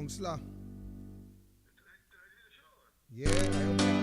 long slaw. Yeah, I hope you know.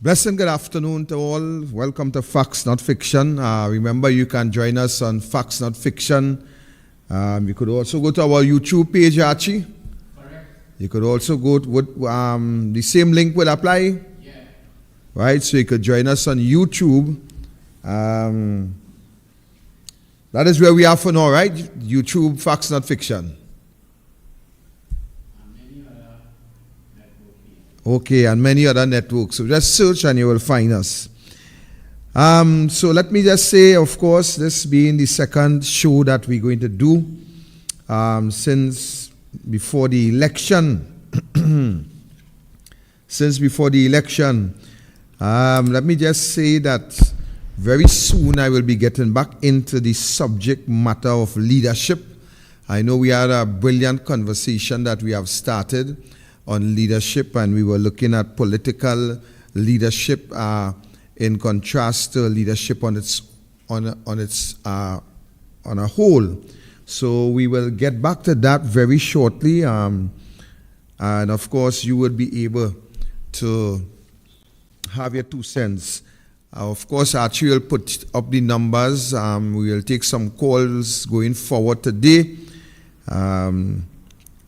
Blessed and good afternoon to all. Welcome to Facts Not Fiction. Remember, you can join us on Facts Not Fiction. You could also go to our YouTube page, Archie. Correct. You could also go to the same link will apply. Yeah. Right, so you could join us on YouTube. That is where we are for now, right? YouTube, Facts Not Fiction. Okay, and many other networks. So just search and you will find us. So let me just say, of course, this being the second show that we're going to do since before the election. Let me just say that very soon I will be getting back into the subject matter of leadership. I know we had a brilliant conversation that we have started on leadership, and we were looking at political leadership in contrast to leadership on a whole. So we will get back to that very shortly, and of course you will be able to have your 2 cents. Of course, Archie will put up the numbers. We will take some calls going forward today.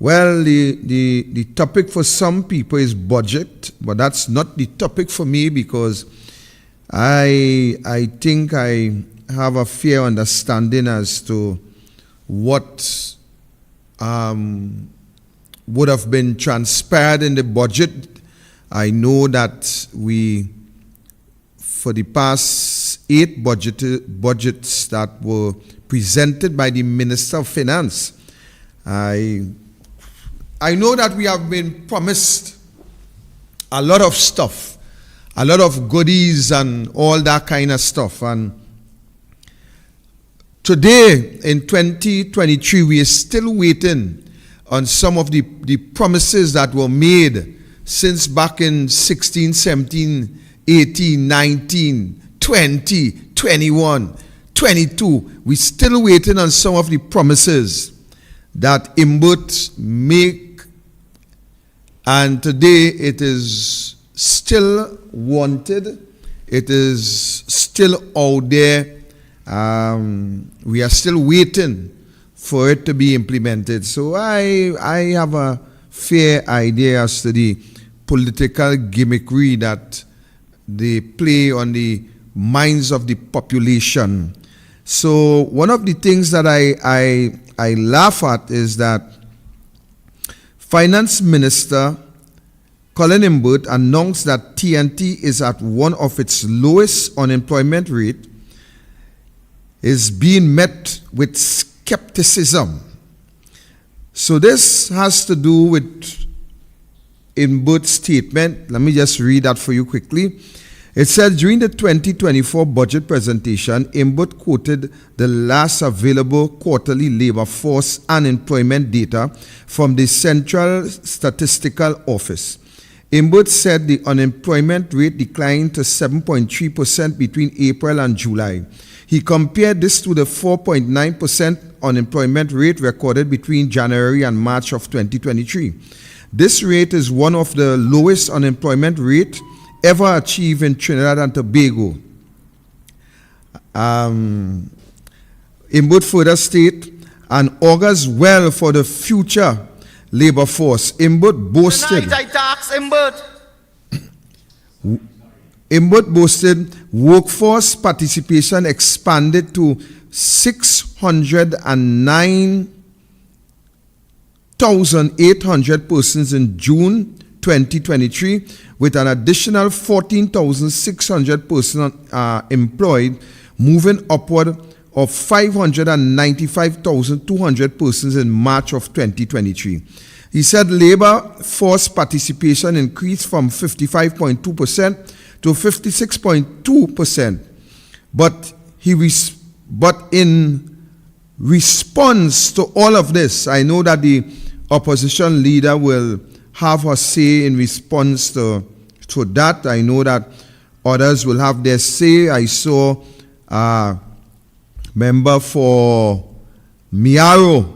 Well, the topic for some people is budget, but that's not the topic for me, because I think I have a fair understanding as to what would have been transpired in the budget. I know that for the past 8 budgets that were presented by the Minister of Finance, I know that we have been promised a lot of stuff, a lot of goodies and all that kind of stuff. And today, in 2023, we are still waiting on some of the promises that were made since back in 16, 17, 18, 19, 20, 21, 22. We're still waiting on some of the promises that Imbut make. And today it is still wanted. It is still out there. We are still waiting for it to be implemented. So I have a fair idea as to the political gimmickry that they play on the minds of the population. So one of the things that I laugh at is that Finance Minister Colin Imbut announced that TNT is at one of its lowest unemployment rate, is being met with skepticism. So this has to do with Imbut's statement. Let me just read that for you quickly. It said, during the 2024 budget presentation, Imbut quoted the last available quarterly labor force unemployment data from the Central Statistical Office. Imbut said the unemployment rate declined to 7.3% between April and July. He compared this to the 4.9% unemployment rate recorded between January and March of 2023. This rate is one of the lowest unemployment rates ever achieved in Trinidad and Tobago. Imbut further state, and augurs well for the future labor force. Imbut boasted workforce participation expanded to 609,800 persons in June 2023, with an additional 14,600 persons employed, moving upward of 595,200 persons in March of 2023. He said labor force participation increased from 55.2% to 56.2%. But in response to all of this, I know that the opposition leader will have her say in response to that. I know that others will have their say. I saw a member for Miaro,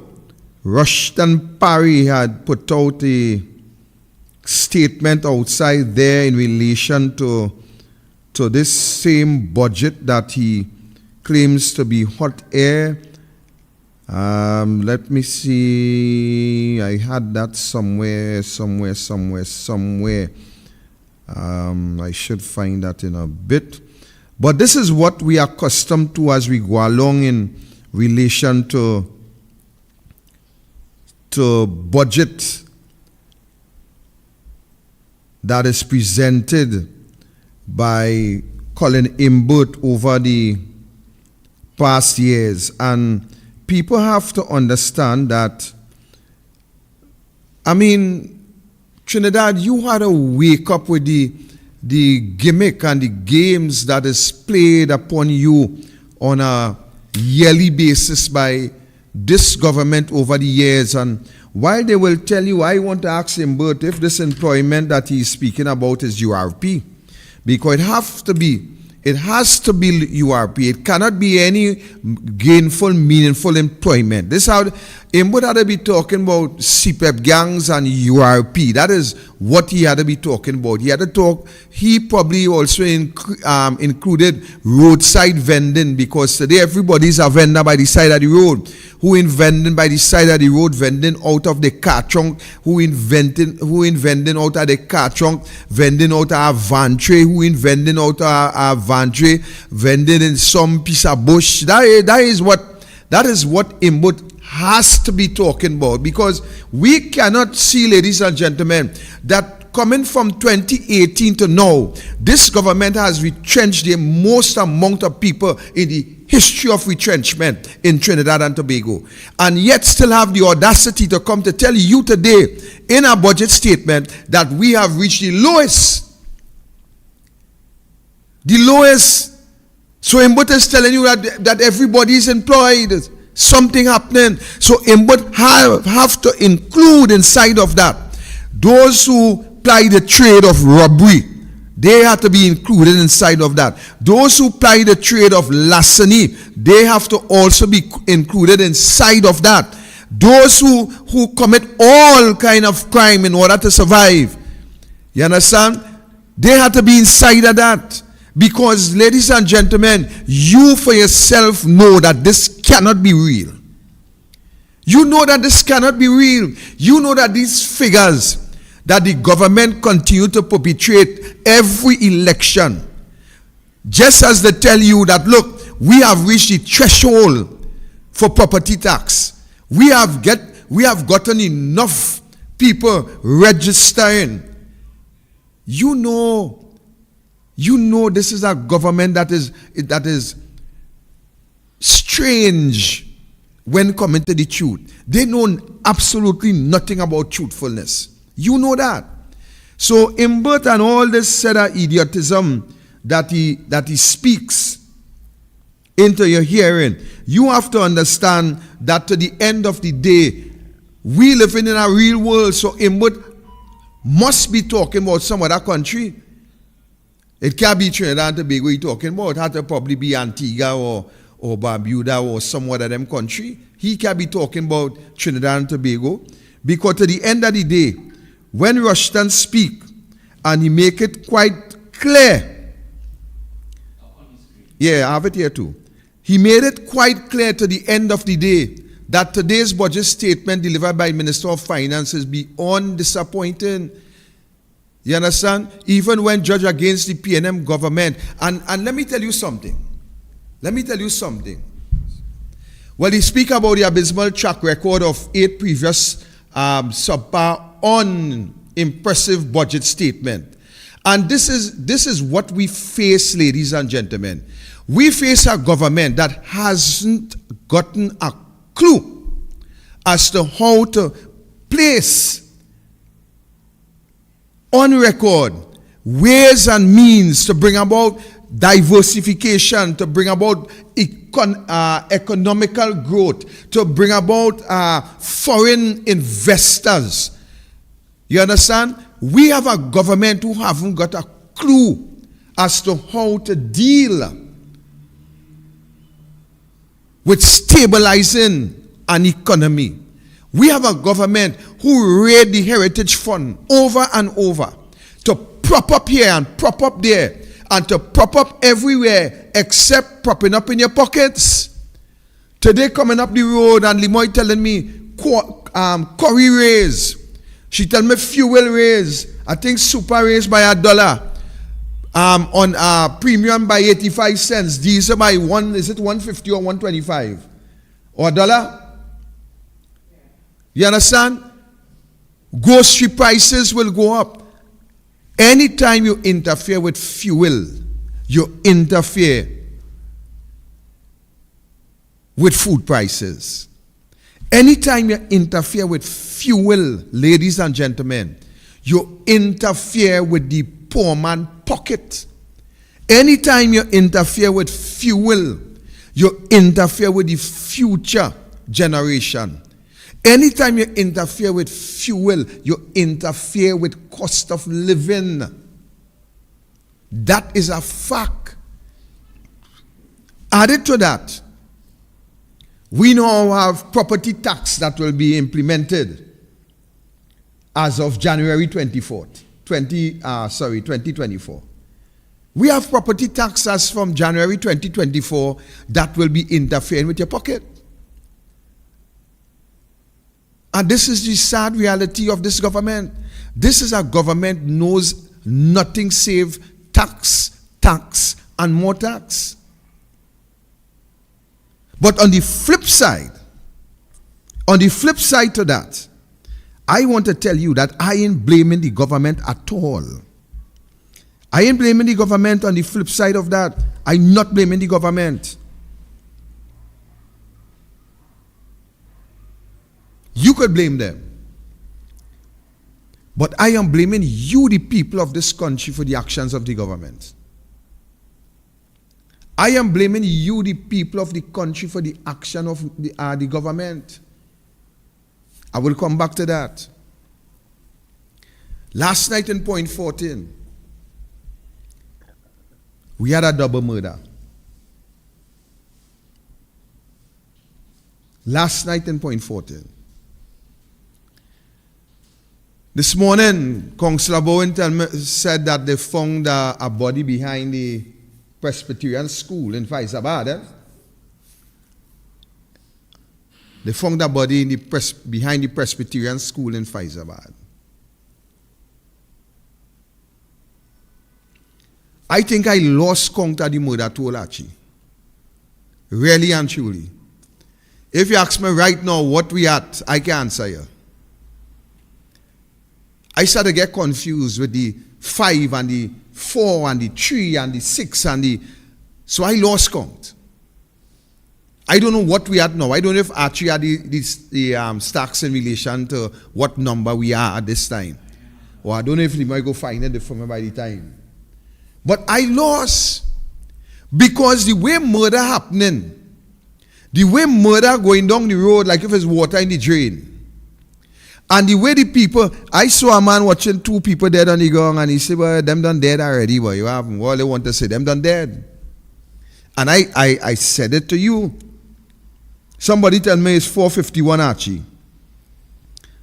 Rushton Parry, had put out a statement outside there in relation to to this same budget that he claims to be hot air. Let me see. I had that somewhere. I should find that in a bit. But this is what we are accustomed to as we go along in relation to budget that is presented by Colin Imbert over the past years. And people have to understand that, I mean, Trinidad, you had to wake up with the gimmick and the games that is played upon you on a yearly basis by this government over the years. And while they will tell you, I want to ask Imbert if this employment that he's speaking about is URP, because it has to be URP. It cannot be any gainful, meaningful employment. This how Imbert had to be talking about CPEP gangs and URP. That is what he had to be talking about. He had to talk. He probably also included roadside vending, because today everybody's a vendor by the side of the road. Who in vending by the side of the road, vending out of the car trunk, who in vending out of the car trunk, vending out of a van tray, who in vending out of a van tray, vending in some piece of bush. That is what Imbert has to be talking about, because we cannot see, ladies and gentlemen, that coming from 2018 to now, this government has retrenched the most amount of people in the history of retrenchment in Trinidad and Tobago, and yet still have the audacity to come to tell you today in our budget statement that we have reached the lowest. So Imbert is telling you that everybody is employed, something happening. So Imbert have to include inside of that those who ply the trade of robbery. They have to be included inside of that. Those who ply the trade of larceny, they have to also be included inside of that. Those who commit all kind of crime in order to survive, you understand? They have to be inside of that. Because, ladies and gentlemen, you for yourself know that this cannot be real. You know that this cannot be real. You know that these figures that the government continue to perpetrate every election, just as they tell you that, look, we have reached the threshold for property tax. We have gotten enough people registering. You know this is a government that is strange when coming to the truth. They know absolutely nothing about truthfulness. You know that. So Imbert and all this set of idiotism that he speaks into your hearing, you have to understand that to the end of the day, we living in a real world. So Imbert must be talking about some other country. It can't be Trinidad and Tobago he's talking about. It had to probably be Antigua or Barbuda or some other them country. He can't be talking about Trinidad and Tobago, because to the end of the day, when Rushton speak and he make it quite clear, yeah, I have it here too. He made it quite clear to the end of the day that today's budget statement delivered by Minister of Finance is beyond disappointing. You understand? Even when judged against the PNM government. And let me tell you something. Well, he speak about the abysmal track record of 8 previous subpar unimpressive budget statement. And this is what we face, ladies and gentlemen. We face a government that hasn't gotten a clue as to how to place on record ways and means to bring about diversification, to bring about economical growth, to bring about foreign investors. You understand? We have a government who haven't got a clue as to how to deal with stabilizing an economy. We have a government who raid the Heritage Fund over and over to prop up here and prop up there and to prop up everywhere except propping up in your pockets. Today coming up the road and Limoy telling me curry raise. She tell me fuel raise. I think super raise by $1. On premium by 85 cents. Diesel by is it 150 or 125? Or $1? You understand? Grocery prices will go up. Anytime you interfere with fuel, you interfere with food prices. Anytime you interfere with fuel, ladies and gentlemen, you interfere with the poor man pocket. Anytime you interfere with fuel, you interfere with the future generation. Anytime you interfere with fuel, you interfere with cost of living. That is a fact. Added to that, we now have property tax that will be implemented as of January 2024. We have property taxes from January 2024 that will be interfering with your pocket. And this is the sad reality of this government. This is a government knows nothing save tax, and more tax. But on the flip side to that, I want to tell you that I ain't blaming the government at all. I ain't blaming the government on the flip side of that. I'm not blaming the government. You could blame them. But I am blaming you, the people of this country, for the actions of the government. I am blaming you, the people of the country, for the action of the government. I will come back to that. Last night in Point 14, we had a double murder. Last night in Point 14. This morning, Councillor Bowen said that they found a body behind the Presbyterian school in Faizabad. They found a body behind the Presbyterian school in Faizabad. I think I lost count of the murder toll, actually. Really and truly. If you ask me right now what we at, I can answer you. I started to get confused with the 5 and the 4 and the 3 and the 6 and the... So I lost count. I don't know what we are now. I don't know if actually are the stacks in relation to what number we are at this time. Or I don't know if we might go find it from by the time. But I lost because the way murder happening, the way murder going down the road like if it's water in the drain, and the way the people, I saw a man watching 2 people dead on the ground and he said, well, them done dead already, but you have all they want to say, them done dead. And I said it to you. Somebody tell me it's 451 Archie.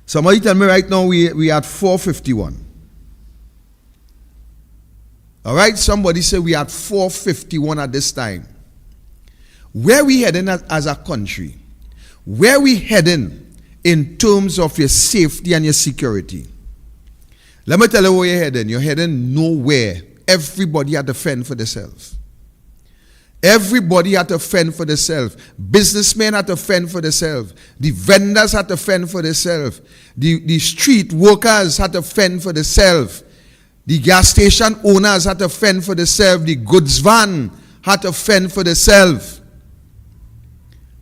Somebody tell me right now we at 451. All right, somebody say we at 451 at this time. Where we heading as a country? Where we heading in terms of your safety and your security? Let me tell you where you're heading. You're heading nowhere. Everybody had to fend for themselves. Everybody had to fend for themselves. Businessmen had to fend for themselves. The vendors had to fend for themselves. The street workers had to fend for themselves. The gas station owners had to fend for themselves. The goods van had to fend for themselves.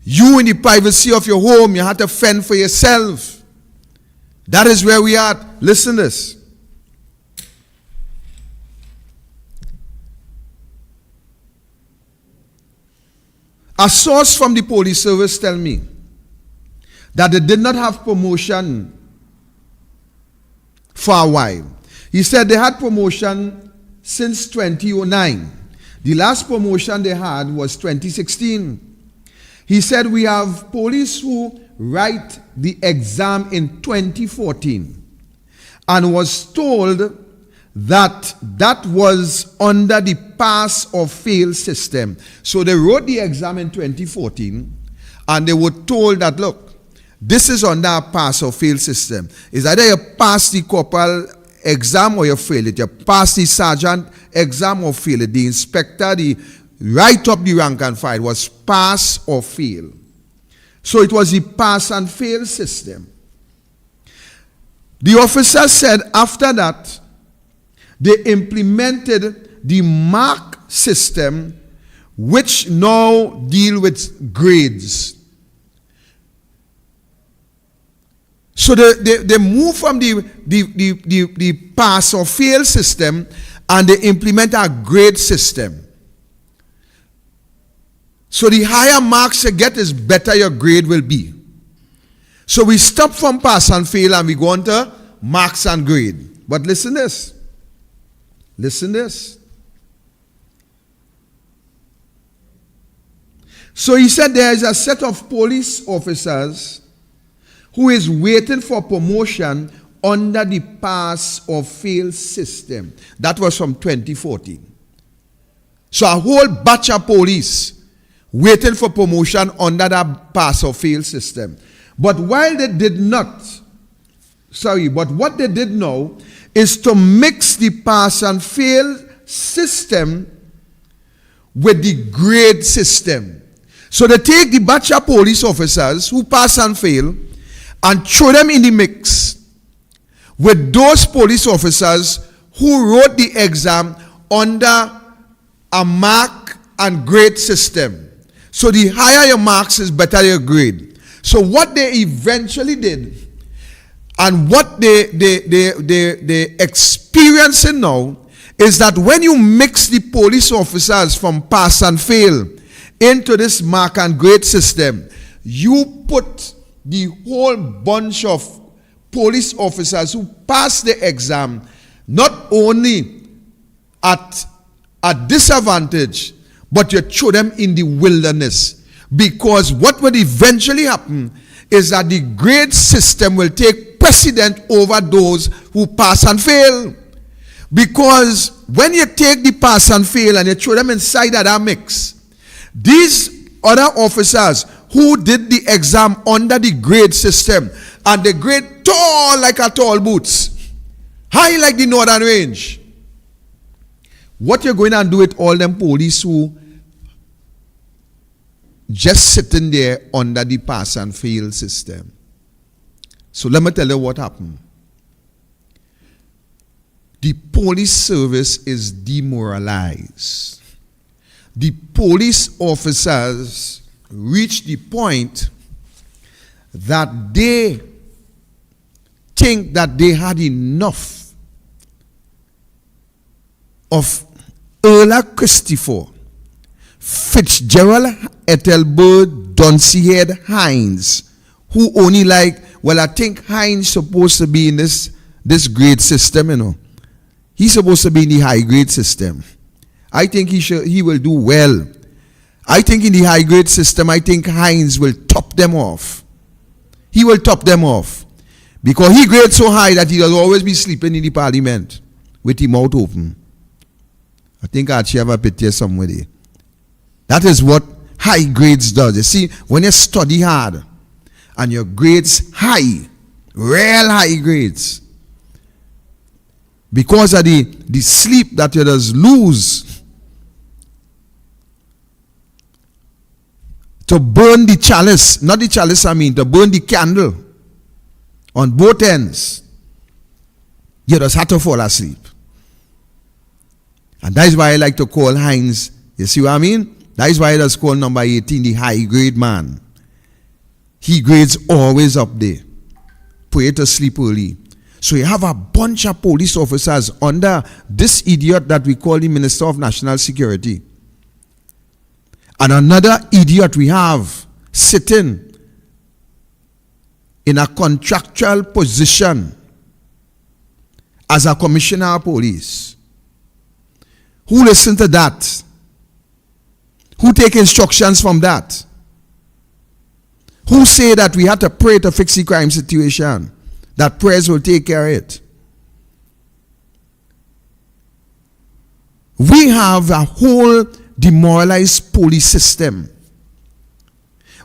You in the privacy of your home, you had to fend for yourself. That is where we are. Listen to this. A source from the police service tell me that they did not have promotion for a while. He said they had promotion since 2009. The last promotion they had was 2016. He said we have police who write the exam in 2014 and was told that was under the pass or fail system. So they wrote the exam in 2014 and they were told that, look, this is under a pass or fail system. It's either you pass the corporal exam or you fail it. You pass the sergeant exam or fail it. The inspector, right up the rank and file was pass or fail. So it was the pass and fail system. The officer said after that, they implemented the mark system, which now deal with grades. So they move from the pass or fail system and they implement a grade system. So the higher marks you get is better your grade will be. So we stop from pass and fail and we go on to marks and grade. But listen this. Listen this. So he said there is a set of police officers who is waiting for promotion under the pass or fail system. That was from 2014. So a whole batch of police waiting for promotion under that pass or fail system. But while they did not, but what they did now is to mix the pass and fail system with the grade system. So they take the batch of police officers who pass and fail and throw them in the mix with those police officers who wrote the exam under a mark and grade system. So the higher your marks is better your grade. So what they eventually did and what they experiencing now is that when you mix the police officers from pass and fail into this mark and grade system, you put the whole bunch of police officers who pass the exam not only at a disadvantage, but you throw them in the wilderness. Because what will eventually happen is that the grade system will take precedent over those who pass and fail. Because when you take the pass and fail and you throw them inside of that mix, these other officers who did the exam under the grade system, and the grade tall like a tall boots, high like the northern range, what you're going to do with all them police who just sitting there under the pass and fail system? So let me tell you what happened. The police service is demoralized. The police officers reach the point that they think that they had enough of Erla Christopher, Fitzgerald Ethelbert, Dunsehead Hines, who only like, well, I think Hines supposed to be in this grade system, you know. He's supposed to be in the high grade system. I think he will do well. I think in the high grade system, I think Hines will top them off. He will top them off. Because he grades so high that he will always be sleeping in the parliament with his mouth open. I think I actually have a picture somewhere there. That is what high grades does. You see, when you study hard and your grades high, real high grades, because of the sleep that you just lose, to burn the chalice, not the chalice I mean, to burn the candle on both ends, you just have to fall asleep. And that is why I like to call Hines, you see what I mean? That is why I just call number 18 the high grade man. He grades always up there. Pray to sleep early. So you have a bunch of police officers under this idiot that we call the Minister of National Security. And another idiot we have sitting in a contractual position as a commissioner of police. Who listen to that? Who take instructions from that? Who say that we have to pray to fix the crime situation? That prayers will take care of it. We have a whole demoralized police system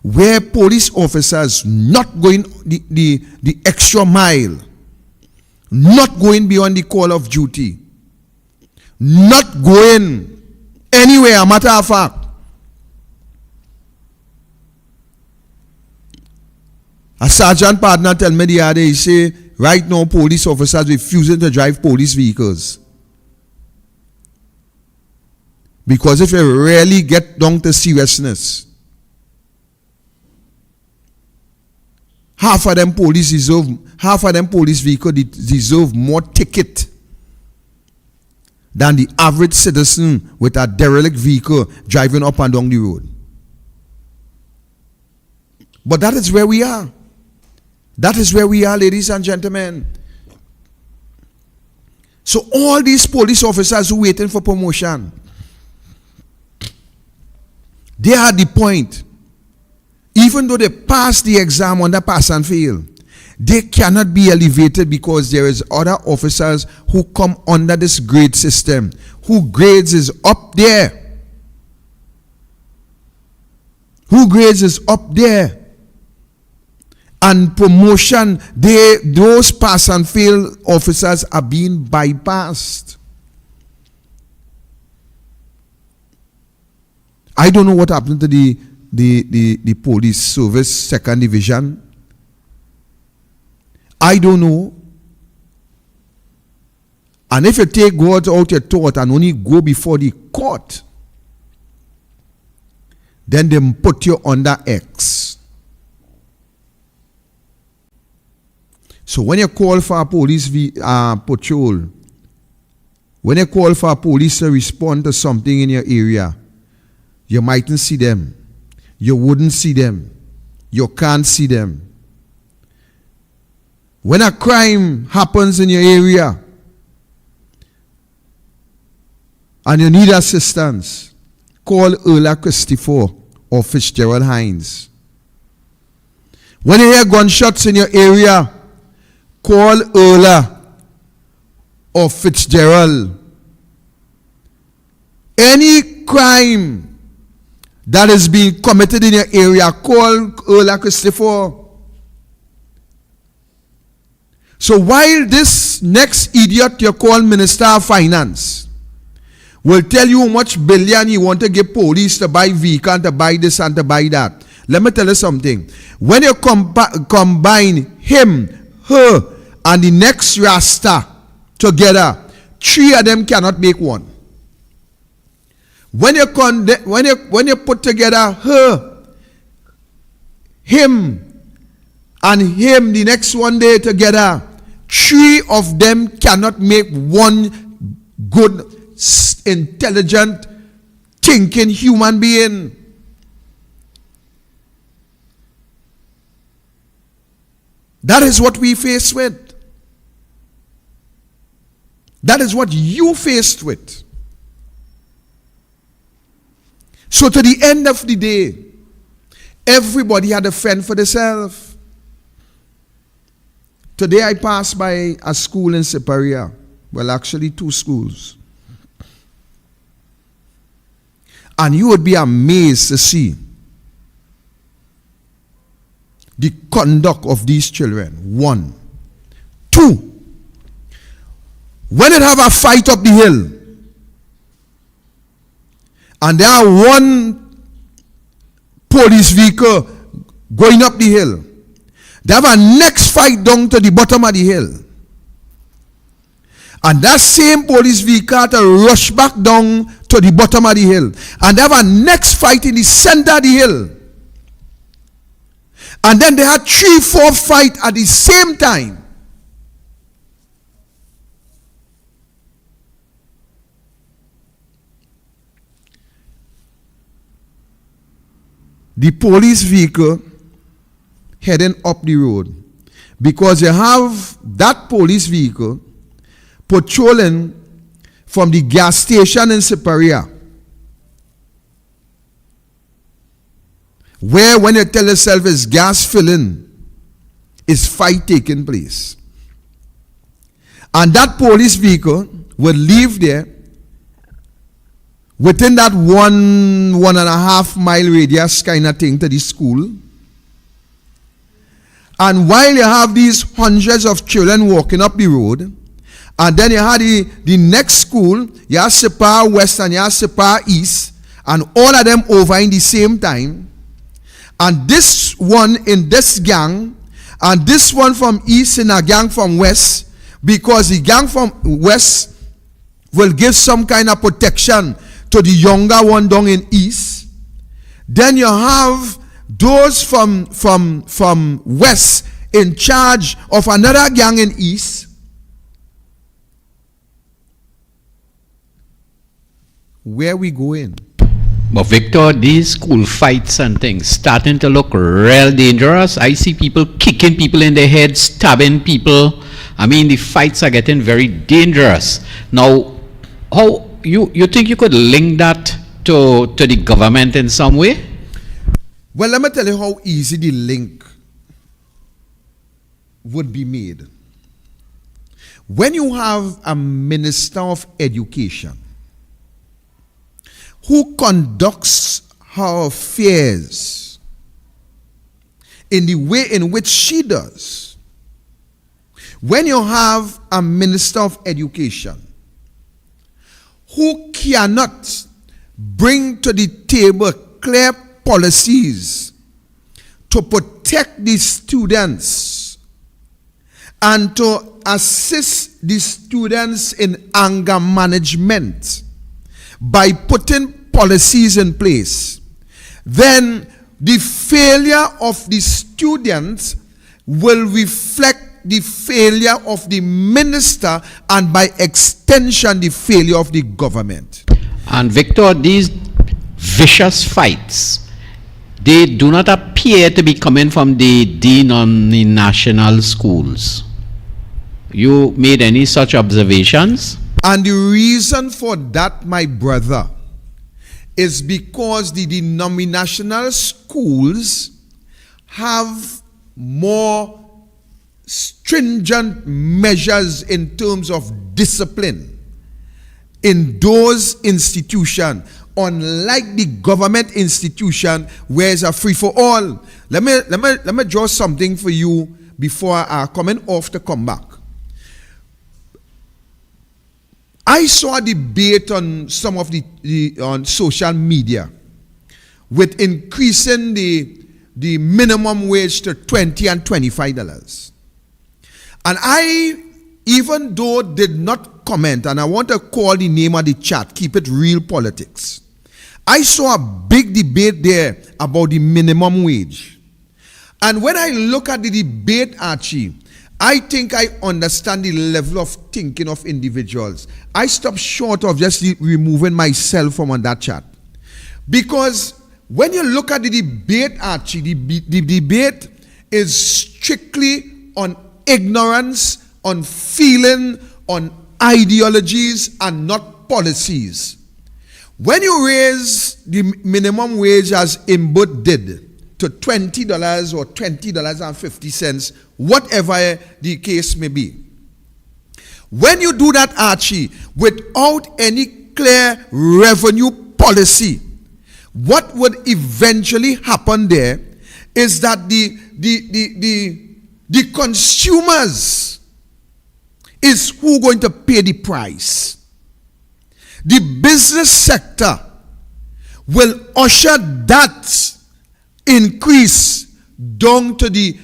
where police officers not going the extra mile, not going beyond the call of duty, not going anywhere. A matter of fact, a sergeant partner tell me the other day, he say, right now police officers refusing to drive police vehicles. Because if you really get down to seriousness, half of them police vehicles deserve more ticket than the average citizen with a derelict vehicle driving up and down the road. But that is where we are. That is where we are, ladies and gentlemen. So all these police officers who waiting for promotion, they are at the point, even though they pass the exam under pass and fail, they cannot be elevated because there is other officers who come under this grade system, who grades is up there. Who grades is up there. And promotion, those pass and fail officers are being bypassed. I don't know what happened to the police service second division. I don't know. And if you take God out your thought and only go before the court, then they put you under X. So when you call for a police patrol, when you call for a police to respond to something in your area, you mightn't see them. You wouldn't see them. You can't see them. When a crime happens in your area and you need assistance, call Erla Christopher or Fitzgerald Hines. When you hear gunshots in your area, call Erla or Fitzgerald. Any crime that is being committed in your area, call Erla Christopher. So while this next idiot you call Minister of Finance will tell you how much billion he want to give police to buy vehicle, to buy this and to buy that, let me tell you something. When you combine him, her, and the next Rasta together, three of them cannot make one. When you put together her, him, and him the next one day together, three of them cannot make one good, intelligent, thinking human being. That is what we face with. That is what you faced with. So to the end of the day, everybody had to fend for themselves. Today I passed by a school in Siparia. Well, actually 2 schools. And you would be amazed to see the conduct of these children. 1. 2. When it have a fight up the hill, and there are 1 police vehicle going up the hill, they have a next fight down to the bottom of the hill. And that same police vehicle to rush back down to the bottom of the hill. And they have a next fight in the center of the hill. And then they had 3-4 fights at the same time. The police vehicle heading up the road, because you have that police vehicle patrolling from the gas station in Siparia, where when you tell yourself it's gas filling, is fight taking place. And that police vehicle will leave there within that 1.5 mile radius kind of thing to the school. And while you have these hundreds of children walking up the road, and then you have the next school, you have Separ West and you have Separ East, and all of them over in the same time. And this one in this gang, and this one from East in a gang from West, because the gang from West will give some kind of protection to the younger one down in East. Then you have those from West in charge of another gang in East. Where we going? But Victor, these school fights and things starting to look real dangerous. I see people kicking people in the head, stabbing people. I mean, the fights are getting very dangerous. Now, how you think you could link that to the government in some way? Well, let me tell you how easy the link would be made. When you have a minister of education who conducts her affairs in the way in which she does, when you have a minister of education who cannot bring to the table clear policies to protect the students and to assist the students in anger management by putting policies in place, then the failure of the students will reflect the failure of the minister and by extension the failure of the government. And Victor, these vicious fights, they do not appear to be coming from the dean on the national schools. You made any such observations? And the reason for that, my brother, is because the denominational schools have more stringent measures in terms of discipline in those institutions, unlike the government institution where it's a free-for-all. Let me draw something for you before I coming off to come back. I saw a debate on some of on social media with increasing the minimum wage to $20 and $25. And I, even though did not comment, and I want to call the name of the chat, keep it real politics. I saw a big debate there about the minimum wage. And when I look at the debate, Archie, I think I understand the level of thinking of individuals. I stopped short of just removing myself from on that chat. Because when you look at the debate, Archie, the debate is strictly on ignorance, on feeling, on ideologies, and not policies. When you raise the minimum wage as Imbut did to $20 or $20.50, whatever the case may be. When you do that, Archie, without any clear revenue policy, what would eventually happen there is that the consumers is who going to pay the price. The business sector will usher that increase down to the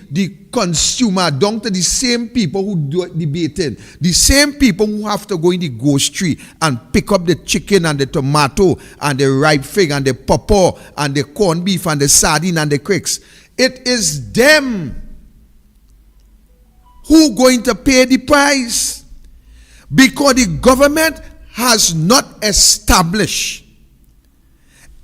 consumer, down to the same people who do debating, the same people who have to go in the grocery and pick up the chicken and the tomato and the ripe fig and the pawpaw and the corned beef and the sardine and the cricks. It is them who going to pay the price, because the government has not established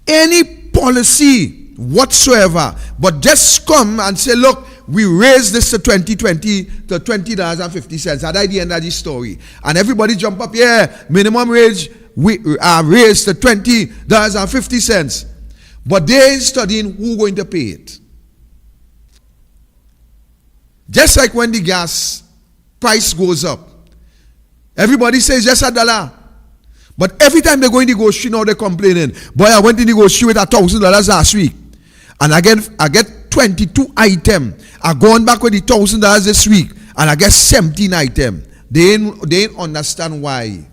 any policy whatsoever, but just come and say, look, we raise this to $20.50. That's the end of the story. And everybody jump up, yeah, minimum wage we raised to $20.50. But they studying who going to pay it. Just like when the gas price goes up, everybody says just $1. But every time they go in the grocery now, they're complaining. Boy, I went in the grocery with $1,000 last week. And I get 22 items. I gone back with the $1,000 this week. And I get 17 items. They ain't understand why.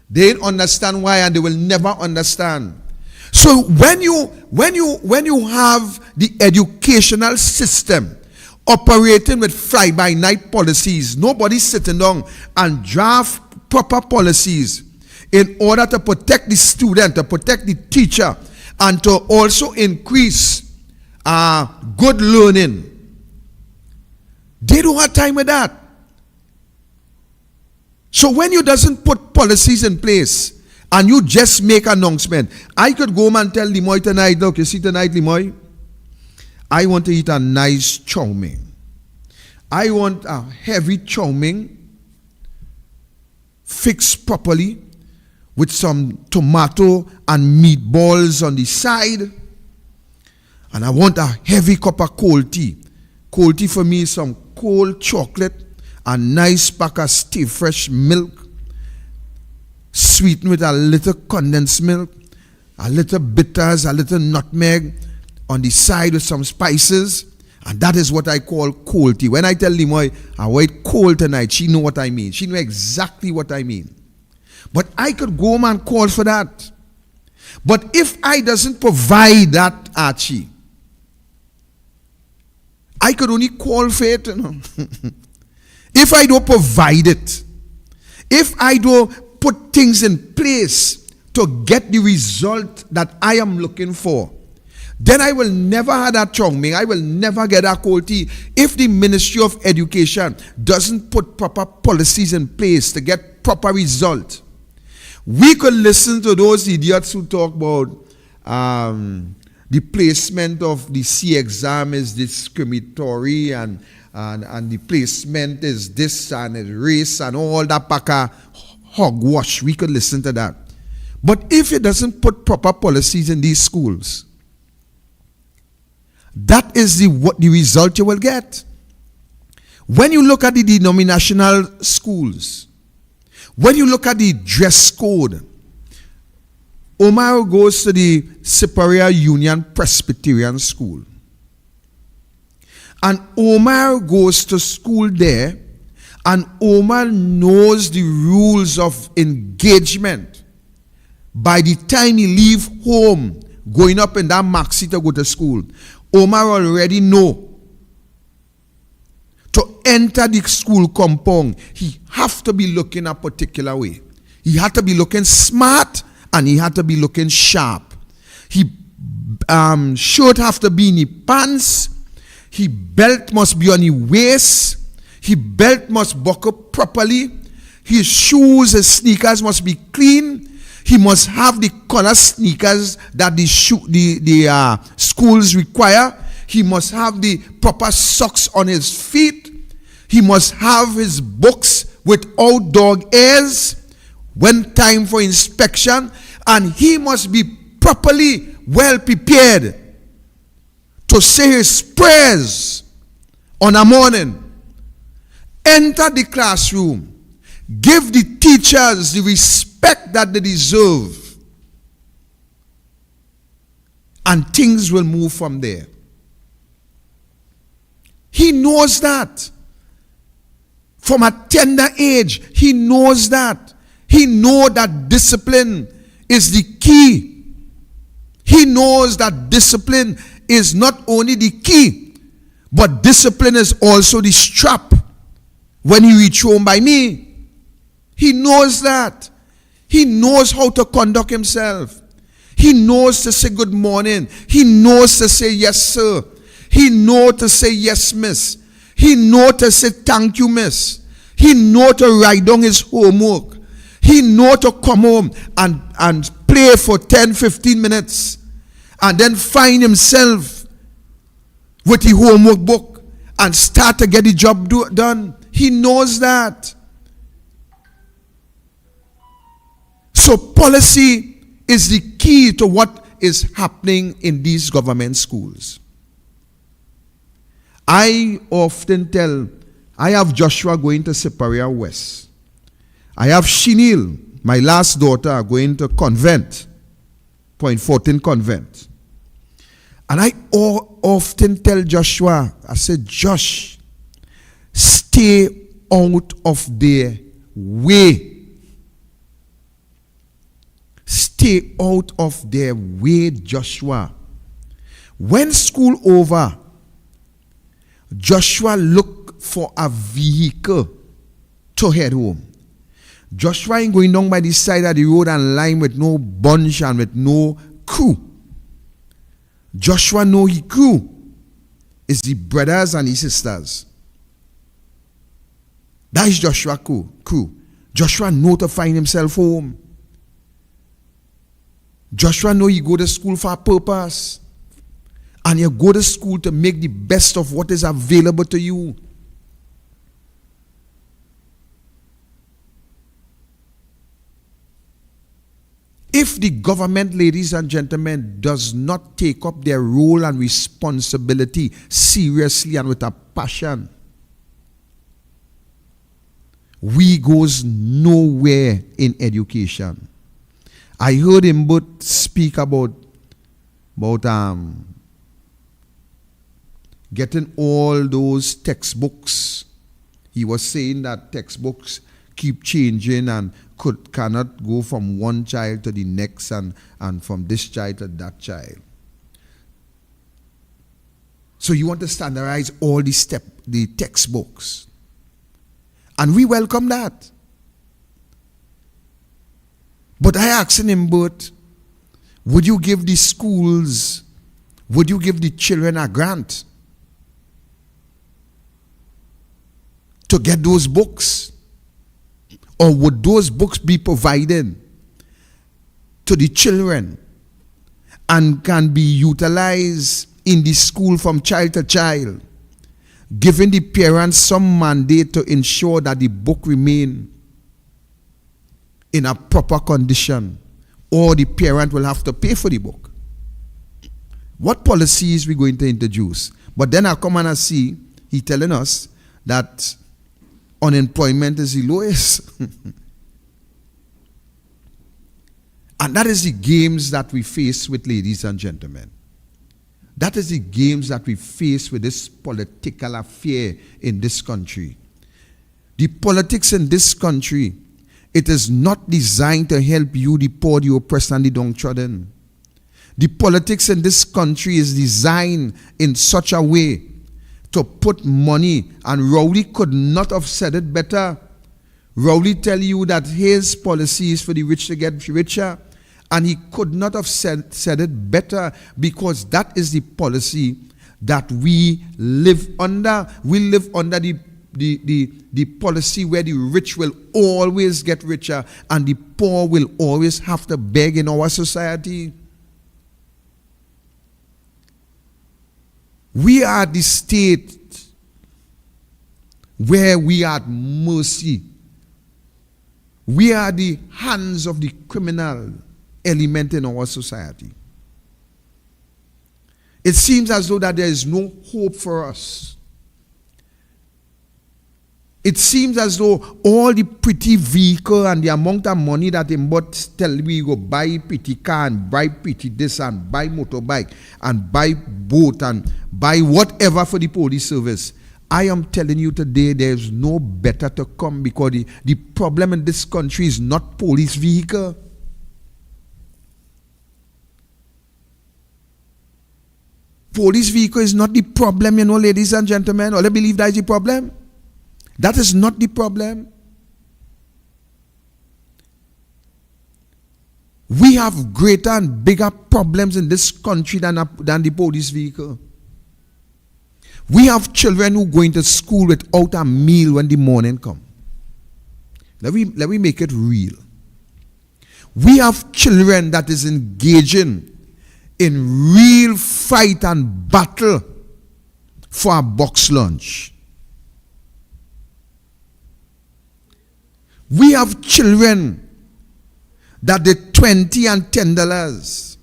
They ain't understand why, and they will never understand. So when you have the educational system operating with fly-by-night policies, nobody's sitting down and draft proper policies in order to protect the student, to protect the teacher, and to also increase good learning. They don't have time with that. So when you doesn't put policies in place and you just make announcement, I could go home and tell Limoy tonight, look, you see tonight, Limoy, I want to eat a nice chow mein. I want a heavy chow mein fixed properly with some tomato and meatballs on the side. And I want a heavy cup of cold tea. Cold tea for me is some cold chocolate, a nice pack of stay fresh milk, sweetened with a little condensed milk, a little bitters, a little nutmeg, on the side with some spices. And that is what I call cold tea. When I tell Limoy, I want it cold tonight, she know what I mean. She know exactly what I mean. But I could go home and call for that. But if I doesn't provide that, Archie, I could only call for it, you know. If I don't provide it, if I don't put things in place to get the result that I am looking for, then I will never have that chow mein. I will never get that cold tea. If the Ministry of Education doesn't put proper policies in place to get proper result, we could listen to those idiots who talk about the placement of the C exam is discriminatory and the placement is this and it's race and all that pack of hogwash. We could listen to that. But if it doesn't put proper policies in these schools, that is the result you will get. When you look at the denominational schools, when you look at the dress code, Omar goes to the Superior Union Presbyterian School. And Omar goes to school there, and Omar knows the rules of engagement. By the time he leave home, going up in that maxi to go to school, Omar already know to enter the school compound, he have to be looking a particular way. He had to be looking smart and he had to be looking sharp. He shirt have to be in his pants. His belt must be on his waist. His belt must buckle properly. His shoes, his sneakers must be clean. He must have the color sneakers that the schools require. He must have the proper socks on his feet. He must have his books without dog ears when time for inspection. And he must be properly well prepared to say his prayers on a morning. Enter the classroom. Give the teachers the respect that they deserve. And things will move from there. He knows that. From a tender age, he knows that. He knows that discipline is the key. He knows that discipline is not only the key, but discipline is also the strap when he reach home by me. He knows that. He knows how to conduct himself. He knows to say good morning. He knows to say yes, sir. He knows to say yes, miss. He knows to say thank you, miss. He knows to write down his homework. He knows to come home and play for 10, 15 minutes and then find himself with the homework book and start to get the job done. He knows that. So policy is the key to what is happening in these government schools. I often tell, I have Joshua going to Superior West. I have Shinil, My last daughter going to convent, Point 14 convent. And I often tell Joshua, I said, Josh, stay out of their way. Stay out of their way, Joshua. When school over, Joshua looked for a vehicle to head home. Joshua ain't going down by the side of the road and line with no bunch and with no crew. Joshua know his crew is the brothers and his sisters. That is Joshua crew. Joshua know to find himself home. Joshua know he go to school for a purpose. And you go to school to make the best of what is available to you. If the government, ladies and gentlemen, does not take up their role and responsibility seriously and with a passion, we goes nowhere in education. I heard him both speak about getting all those textbooks. He was saying that textbooks keep changing and cannot go from one child to the next and from this child to that child. So you want to standardize all the textbooks. And we welcome that. But I asked him, but would you give the schools, would you give the children a grant to get those books? Or would those books be provided to the children and can be utilized in the school from child to child, giving the parents some mandate to ensure that the book remain in a proper condition, or the parent will have to pay for the book? What policies we going to introduce? But then I come and I see he telling us that unemployment is the lowest. And that is the games that we face with, ladies and gentlemen. That is the games that we face with this political affair in this country. The politics in this country, it is not designed to help you, the poor, the oppressed, and the downtrodden. The politics in this country is designed in such a way to put money, and Rowley could not have said it better. Rowley tell you that his policy is for the rich to get richer, and he could not have said it better, because that is the policy that we live under. We live under the policy where the rich will always get richer and the poor will always have to beg in our society. We are the state where we are at mercy. We are the hands of the criminal element in our society. It seems as though that there is no hope for us. It seems as though all the pretty vehicle and the amount of money that they bought tell we go buy pretty car and buy pretty this and buy motorbike and buy boat and buy whatever for the police service. I am telling you today, there is no better to come, because the problem in this country is not police vehicle. Police vehicle is not the problem, ladies and gentlemen. All I believe that is the problem. That is not the problem. We have greater and bigger problems in this country than the police vehicle. We have children who go into school without a meal when the morning comes. Let me make it real. We have children that is engaging in real fight and battle for a box lunch. We have children that the $20 and $10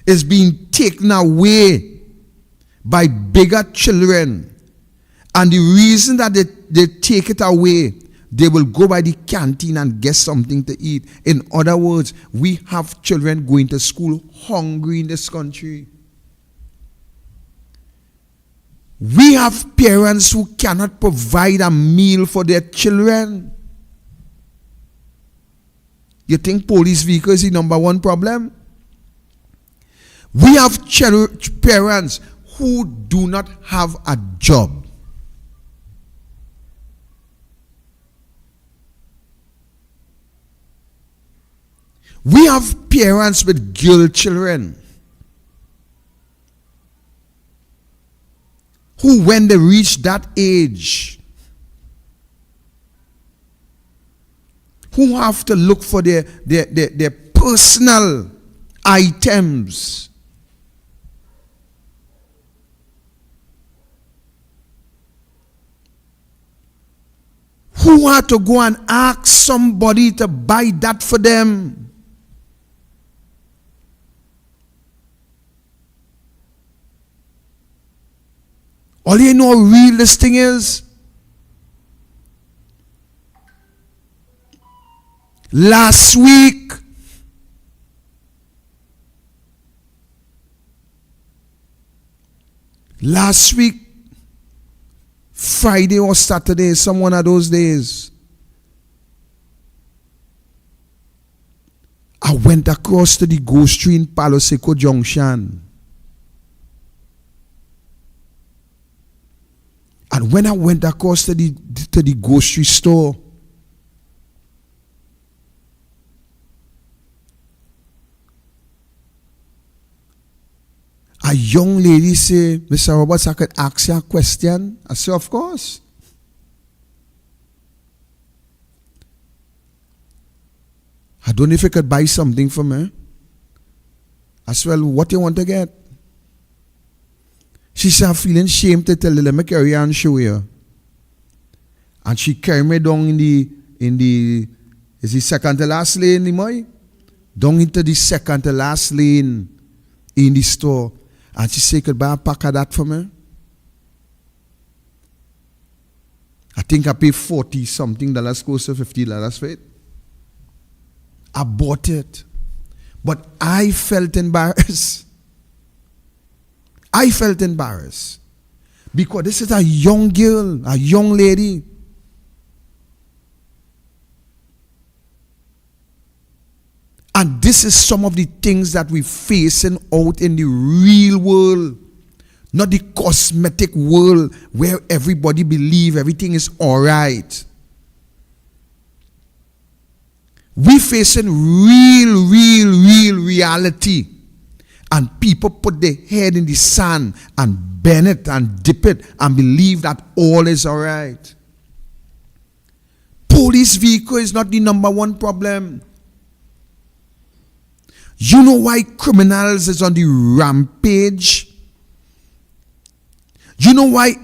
is being taken away by bigger children. And the reason that they take it away, they will go by the canteen and get something to eat. In other words, we have children going to school hungry in this country. We have parents who cannot provide a meal for their children. You think police vehicles is the number one problem? We have parents who do not have a job. We have parents with girl children who, when they reach that age, who have to look for their personal items. Who had to go and ask somebody to buy that for them. All you know how real this thing is? Last week, Friday or Saturday, some one of those days, I went across to the grocery in Palo Seco Junction. And when I went across to the grocery store, a young lady said, "Mr. Roberts, I could ask you a question?" I said, "Of course." I don't know if you could buy something for me. I said, "Well, what do you want to get?" She said, "I'm feeling ashamed to tell you. Let me carry you and show you." And she carried me down in the is the second to last lane, Nimoy? Down into the second to last lane in the store. And she said, "Could buy a pack of that for me?" I think I paid $40 something, close to $50 for it. I bought it. But I felt embarrassed. Because this is a young girl, a young lady. And this is some of the things that we're facing out in the real world. Not the cosmetic world where everybody believes everything is all right. We're facing real reality. And people put their head in the sand and bend it and dip it and believe that all is all right. Police vehicle is not the number one problem. You know why criminals is on the rampage? You know why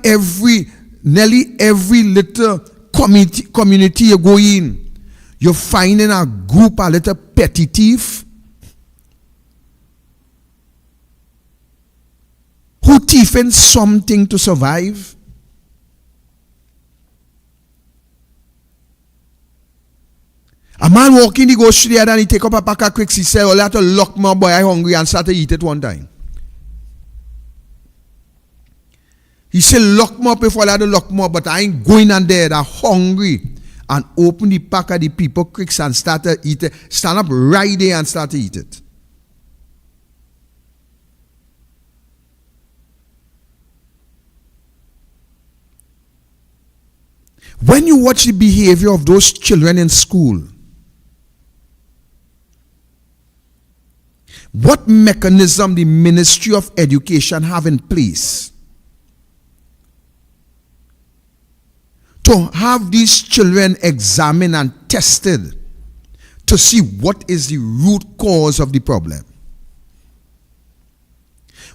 nearly every little community you go in, you're finding a group, a little petty thief who thieving something to survive. A man walking the grocery and he take up a pack of quicks. He said, "Oh, I have to lock my boy, I'm hungry," and start to eat it one time. He said, "Lock me up before I have to lock me up, but I ain't going on there. I'm hungry." And open the pack of the people quicks and start to eat it. Stand up right there and start to eat it. When you watch the behavior of those children in school, what mechanism the Ministry of Education have in place to have these children examined and tested to see what is the root cause of the problem?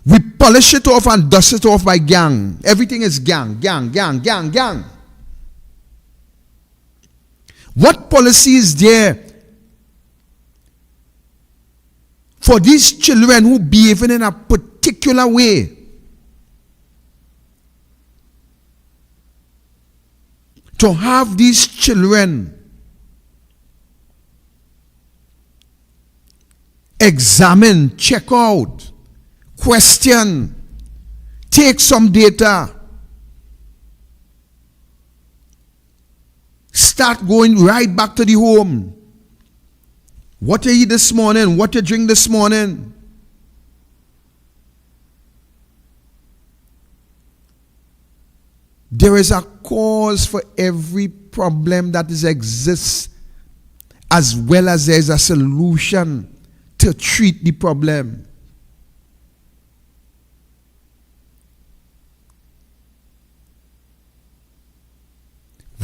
We polish it off and dust it off by gang. Everything is gang. What policy is there for these children who behave in a particular way to have these children examine, check out, question, take some data, start going right back to the home. What you eat this morning? What you drink this morning? There is a cause for every problem that exists, as well as there is a solution to treat the problem.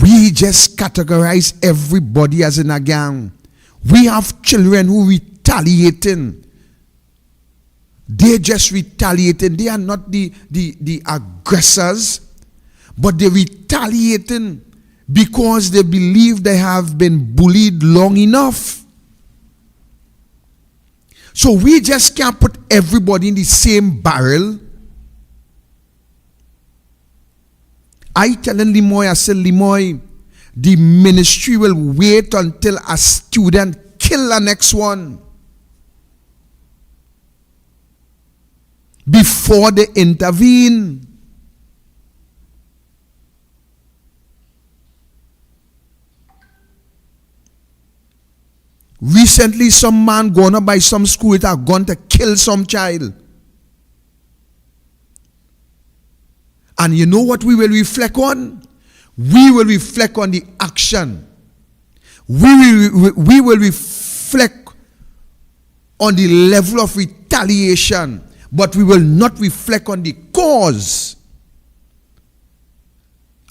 We just categorize everybody as in a gang. We have children who retaliating. They just retaliating. They are not the aggressors, but they're retaliating because they believe they have been bullied long enough. So we just can't put everybody in the same barrel. I telling Limoy, I said, Limoy, the ministry will wait until a student kill the next one before they intervene. Recently, some man gone up by some school with a gun to kill some child. And you know what we will reflect on? We will reflect on the action. We will reflect on the level of retaliation, but we will not reflect on the cause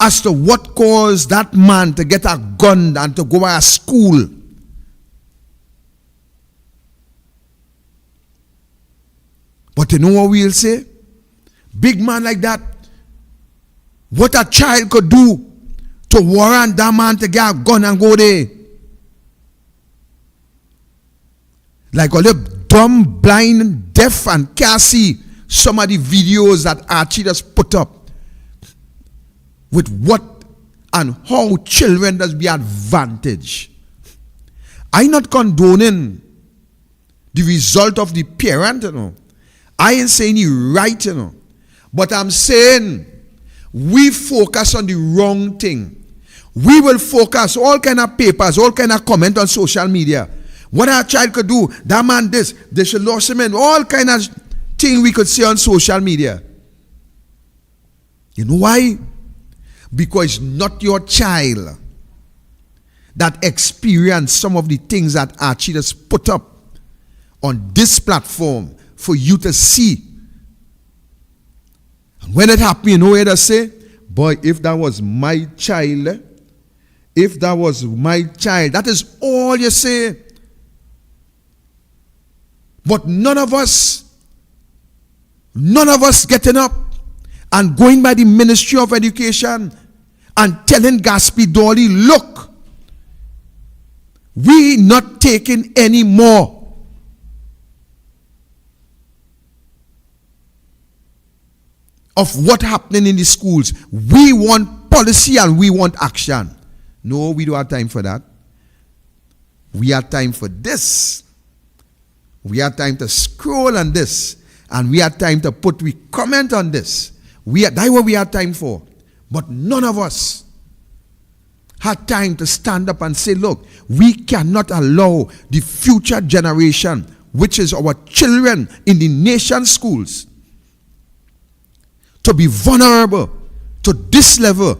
as to what caused that man to get a gun and to go by a school. But you know what we'll say? Big man like that, what a child could do to warrant that man to get a gun and go there. Like all the dumb, blind, deaf, and can't see some of the videos that Archie just put up with what and how children does be advantage. I'm not condoning the result of the parent, you know. I ain't saying you right, you know. But I'm saying we focus on the wrong thing. We will focus all kind of papers, all kind of comment on social media. What our child could do, that man this, they should lose him in, all kind of thing we could see on social media. You know why? Because it's not your child that experienced some of the things that Archie just put up on this platform for you to see. And when it happened, you know what they say? Boy, if that was my child, if that was my child, that is all you say. But none of us getting up and going by the Ministry of Education and telling Gaspy Dolly, look, we not taking any more of what happening in the schools. We want policy and we want action. No, we don't have time for that. We have time for this. We have time to scroll on this. And we have time to we comment on this. That's what we have time for. But none of us had time to stand up and say, look, we cannot allow the future generation, which is our children in the nation's schools, to be vulnerable to this level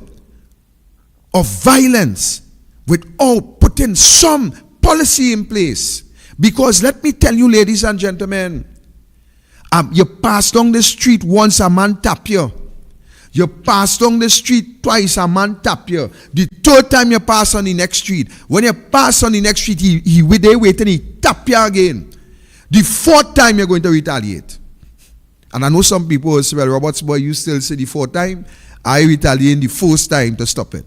of violence without putting some policy in place. Because let me tell you, ladies and gentlemen, you pass down the street once, a man tap you. You pass down the street twice, a man tap you. The third time you pass on the next street, when you pass on the next street, he wait and he tap you again. The fourth time you're going to retaliate. And I know some people will say, well, Roberts boy, you still say the fourth time. I retaliate the first time to stop it.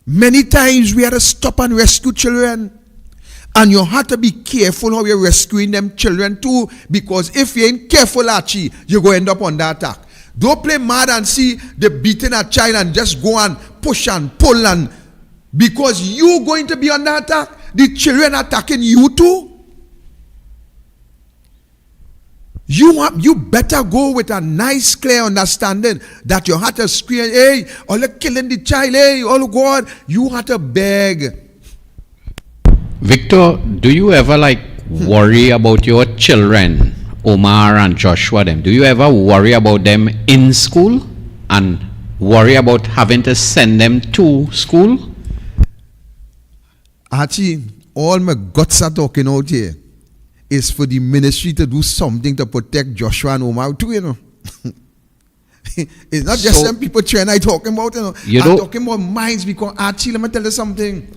Many times we had to stop and rescue children. And you have to be careful how you're rescuing them children too, because if you ain't careful, Archie, you're going to end up under attack. Don't play mad and see the beating a child and just go and push and pull, and because you're going to be under attack, the children attacking you too. You better go with a nice, clear understanding that you have to scream, hey, all the killing the child, hey, oh God, you have to beg. Victor, do you ever worry about your children, Omar and Joshua them? Do you ever worry about them in school and worry about having to send them to school? Archie, all my guts are talking out here is for the ministry to do something to protect Joshua and Omar too, you know. It's not just them people trying I talking about, you know. I'm talking about minds, because Archie, let me tell you something.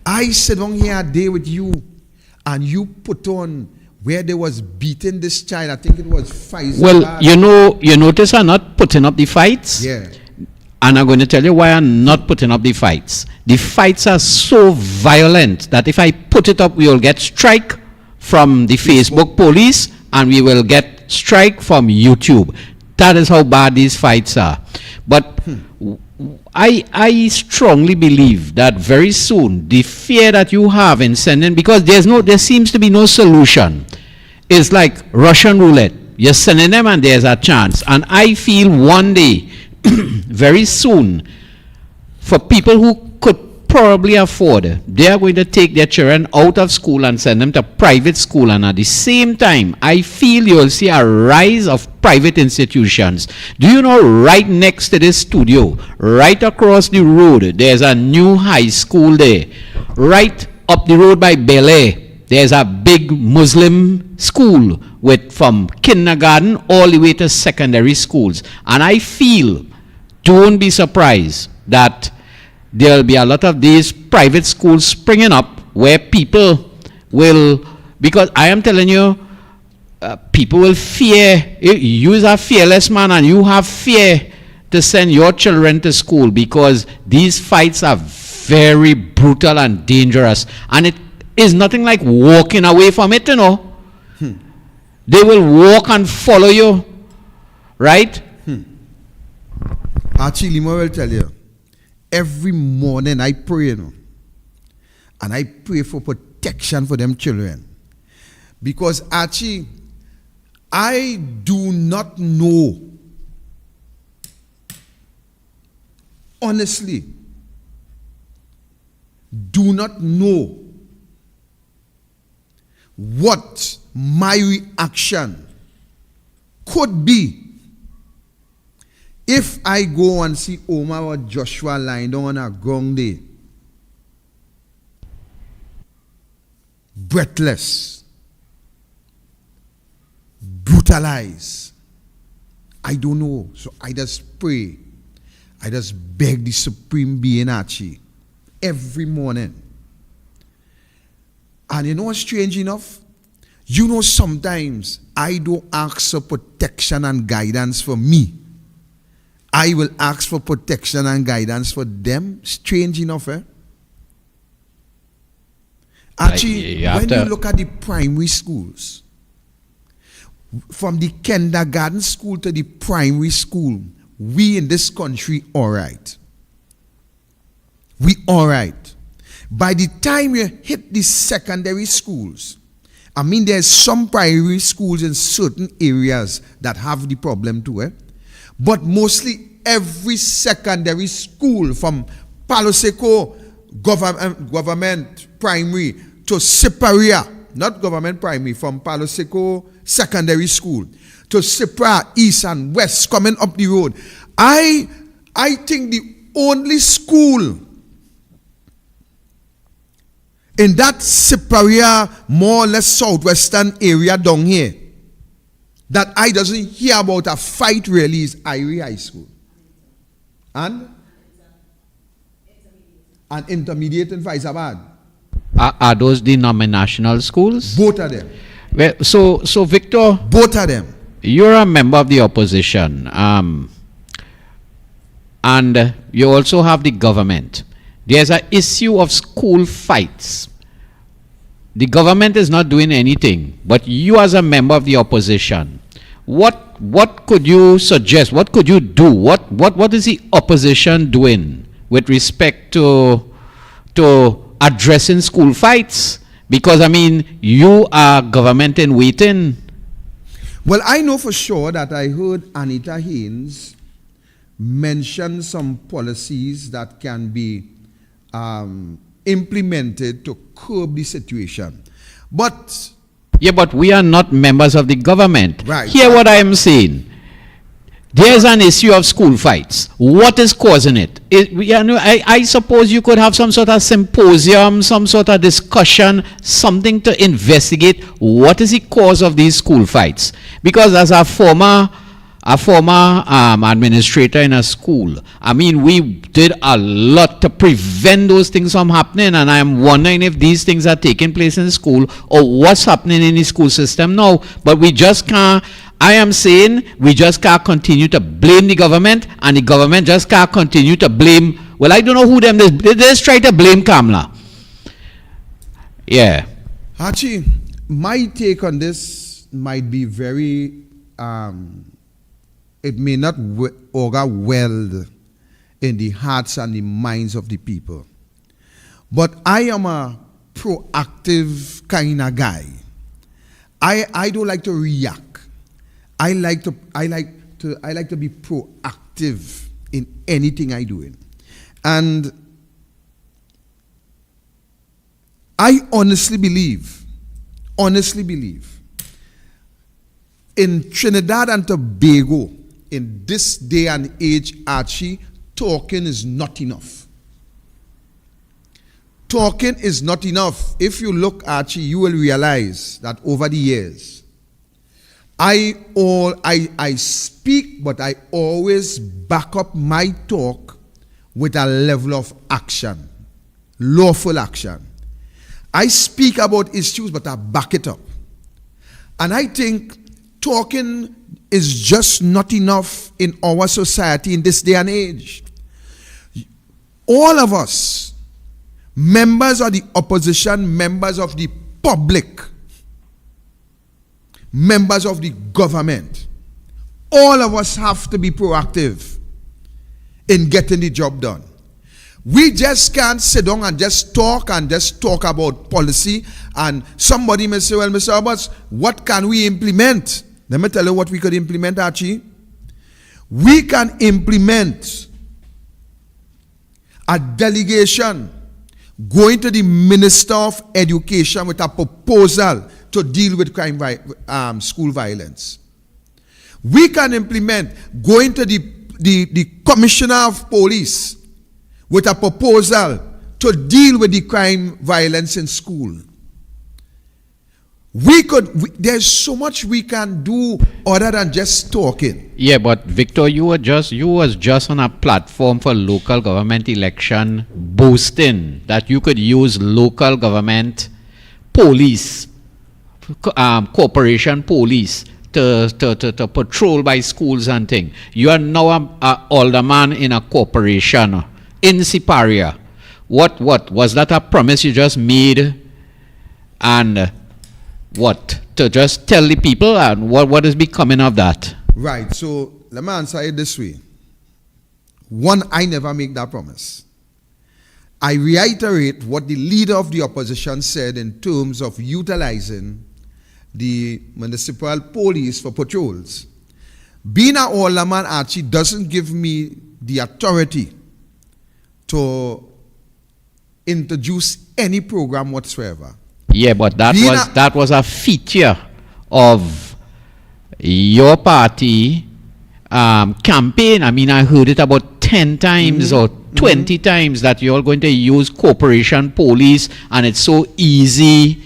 I sit down here a day with you and you put on where they was beating this child. I think it was Pfizer. Well, you notice I'm not putting up the fights. Yeah. And I'm going to tell you why I'm not putting up the fights. The fights are so violent that if I put it up, we will get strike from the Facebook police and we will get strike from YouTube. That is how bad these fights are. But I strongly believe that very soon the fear that you have in sending, because there seems to be no solution. It's like Russian roulette. You're sending them and there's a chance. And I feel one day, very soon, for people who could probably afford, they are going to take their children out of school and send them to private school. And at the same time, I feel you'll see a rise of private institutions. Do you know, right next to this studio, right across the road, there's a new high school there. Right up the road by Bel Air, there's a big Muslim school from kindergarten all the way to secondary schools. And I feel, don't be surprised that there'll be a lot of these private schools springing up where people will, because I am telling you, people will fear. You are a fearless man and you have fear to send your children to school, because these fights are very brutal and dangerous. And it is nothing like walking away from it, you know. They will walk and follow you, right? Archie, Lima will tell you, every morning I pray, you know, and I pray for protection for them children. Because Archie, I do not know, honestly, do not know what my reaction could be if I go and see Omar or Joshua lying down on a ground day, breathless, brutalized. I don't know. So I just pray. I just beg the Supreme Being, Archie, every morning. And you know what's strange enough? You know, sometimes I don't ask for protection and guidance for me. I will ask for protection and guidance for them. Strange enough, eh? Actually, when you look at the primary schools, from the kindergarten school to the primary school, we in this country, all right. We all right. By the time you hit the secondary schools, I mean, there's some primary schools in certain areas that have the problem too, eh? But mostly every secondary school from Palo Seco government primary to Siparia, not government primary, from Palo Seco secondary school to Sipra east and west coming up the road. I think the only school in that Siparia, more or less southwestern area down here, that I doesn't hear about a fight really is Irie High School. And intermediate in Faizabad. Are those denominational schools? Both of them. Well, so Victor, both of them. You're a member of the opposition, and you also have the government. There's an issue of school fights. the government is not doing anything, but you as a member of the opposition, what could you suggest? What could you do? What is the opposition doing with respect to addressing school fights? Because I mean, you are government in waiting. Well, I know for sure that I heard Anita Haynes mention some policies that can be implemented to curb the situation. But yeah, but we are not members of the government. Right. Hear what I am saying. There's an issue of school fights. What is causing it? I suppose you could have some sort of symposium, some sort of discussion, something to investigate what is the cause of these school fights. Because as a former administrator in a school, I mean, we did a lot to prevent those things from happening, and I'm wondering if these things are taking place in school or what's happening in the school system now. But we just can't, I am saying we just can't continue to blame the government, and the government just can't continue to blame, well, I don't know who them, they just try to blame Kamla. Yeah. Hachi, my take on this might be very, it may not augur well in the hearts and the minds of the people. But I am a proactive kind of guy. I don't like to react. I like to be proactive in anything I do. And I honestly believe in Trinidad and Tobago, in this day and age, Archie, talking is not enough. Talking is not enough. If you look, Archie, you will realize that over the years, I speak, but I always back up my talk with a level of action, lawful action. I speak about issues, but I back it up. And I think talking is just not enough in our society in this day and age. All of us, members of the opposition, members of the public, members of the government, all of us have to be proactive in getting the job done. We just can't sit down and just talk about policy, and somebody may say, well, Mr. Roberts, what can we implement? Let me tell you what we could implement, Archie. We can implement a delegation going to the Minister of Education with a proposal to deal with school violence. We can implement going to the Commissioner of Police with a proposal to deal with the crime violence in school. There's so much we can do other than just talking. Yeah, but Victor, you was just on a platform for local government election boasting that you could use local government police, corporation police to patrol by schools and things. You are now an alderman in a corporation in Siparia. What was that a promise you just made? And what? To just tell the people, and what is becoming of that? Right, so let me answer it this way. One, I never make that promise. I reiterate what the leader of the opposition said in terms of utilizing the municipal police for patrols. Being an alderman actually doesn't give me the authority to introduce any program whatsoever. Yeah, but that was a feature of your party campaign. I mean, I heard it about 10 times or 20 times that you're going to use corporation police, and it's so easy.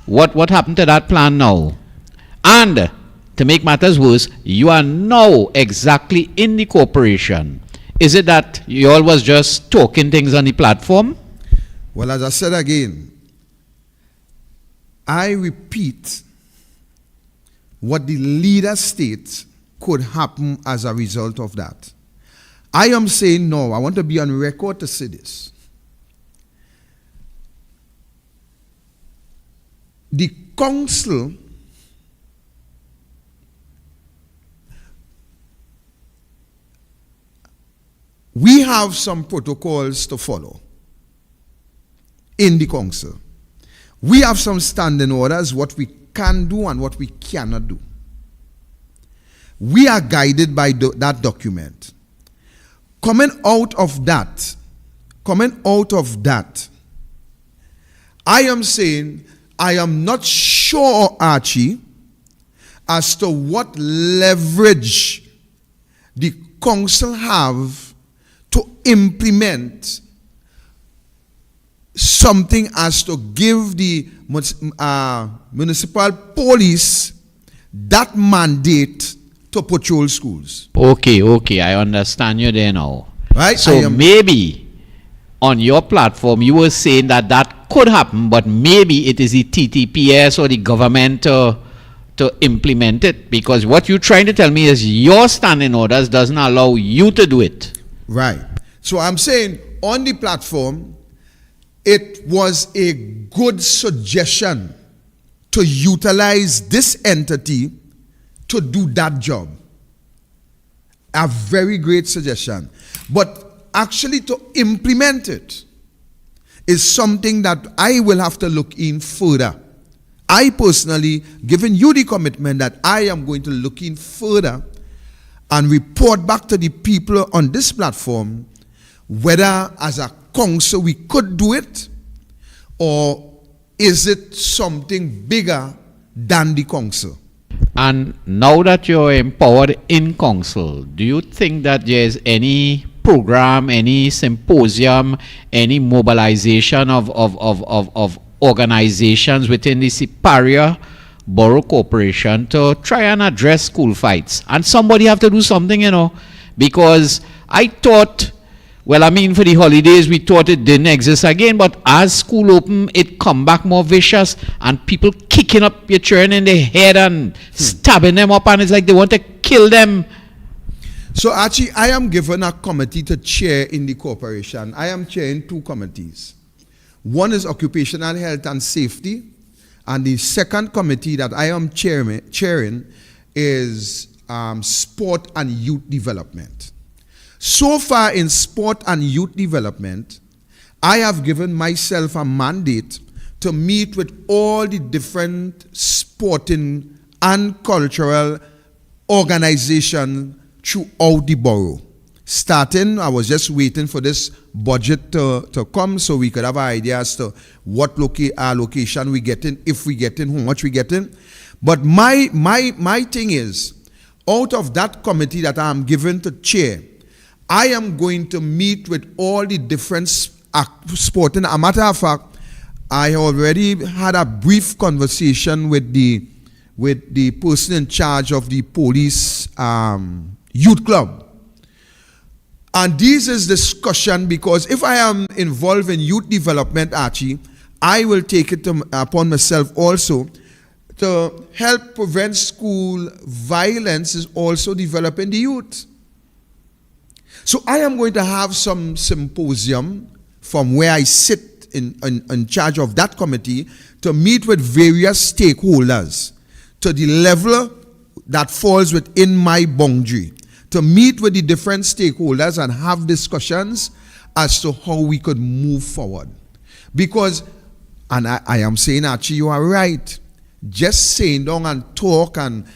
What happened to that plan now? And to make matters worse, you are now exactly in the corporation. Is it that you all was just talking things on the platform? Well, as I said again, I repeat what the leader states could happen as a result of that. I am saying no. I want to be on record to say this. the council we have some protocols to follow in the council. We have some standing orders, what we can do and what we cannot do. We are guided by that document. Coming out of that, I am saying, I am not sure, Archie, as to what leverage the council have to implement something as to give the municipal police that mandate to patrol schools. Okay, I understand you there now. Right? So maybe on your platform you were saying that could happen, but maybe it is the TTPS or the government to implement it, because what you're trying to tell me is your standing orders doesn't allow you to do it. Right. So I'm saying on the platform, it was a good suggestion to utilize this entity to do that job. A very great suggestion. But actually to implement it is something that I will have to look in further. I personally, giving you the commitment that I am going to look in further and report back to the people on this platform whether as a council we could do it, or is it something bigger than the council? And now that you're empowered in council, do you think that there's any program, any symposium, any mobilization of organizations within the Superior Borough Corporation to try and address school fights? And somebody have to do something, because I thought, well, I mean, for the holidays, we thought it didn't exist again, but as school open, it come back more vicious, and people kicking up your children in the head and stabbing them up, and it's like they want to kill them. So actually, I am given a committee to chair in the corporation. I am chairing two committees. One is occupational health and safety, and the second committee that I am chairing is sport and youth development. So far in sport and youth development, I have given myself a mandate to meet with all the different sporting and cultural organizations throughout the borough. Starting, I was just waiting for this budget to come so we could have an idea as to what location we get in, if we get in, how much we get in. But my thing is, out of that committee that I am given to chair, I am going to meet with all the different sporting. A matter of fact, I already had a brief conversation with the person in charge of the police youth club. And this is discussion because if I am involved in youth development, Archie, I will take it upon myself also to help prevent school violence is also developing the youth. So I am going to have some symposium from where I sit in charge of that committee to meet with various stakeholders to the level that falls within my boundary, to meet with the different stakeholders and have discussions as to how we could move forward. Because, and I am saying, actually, you are right. Just saying down and talk and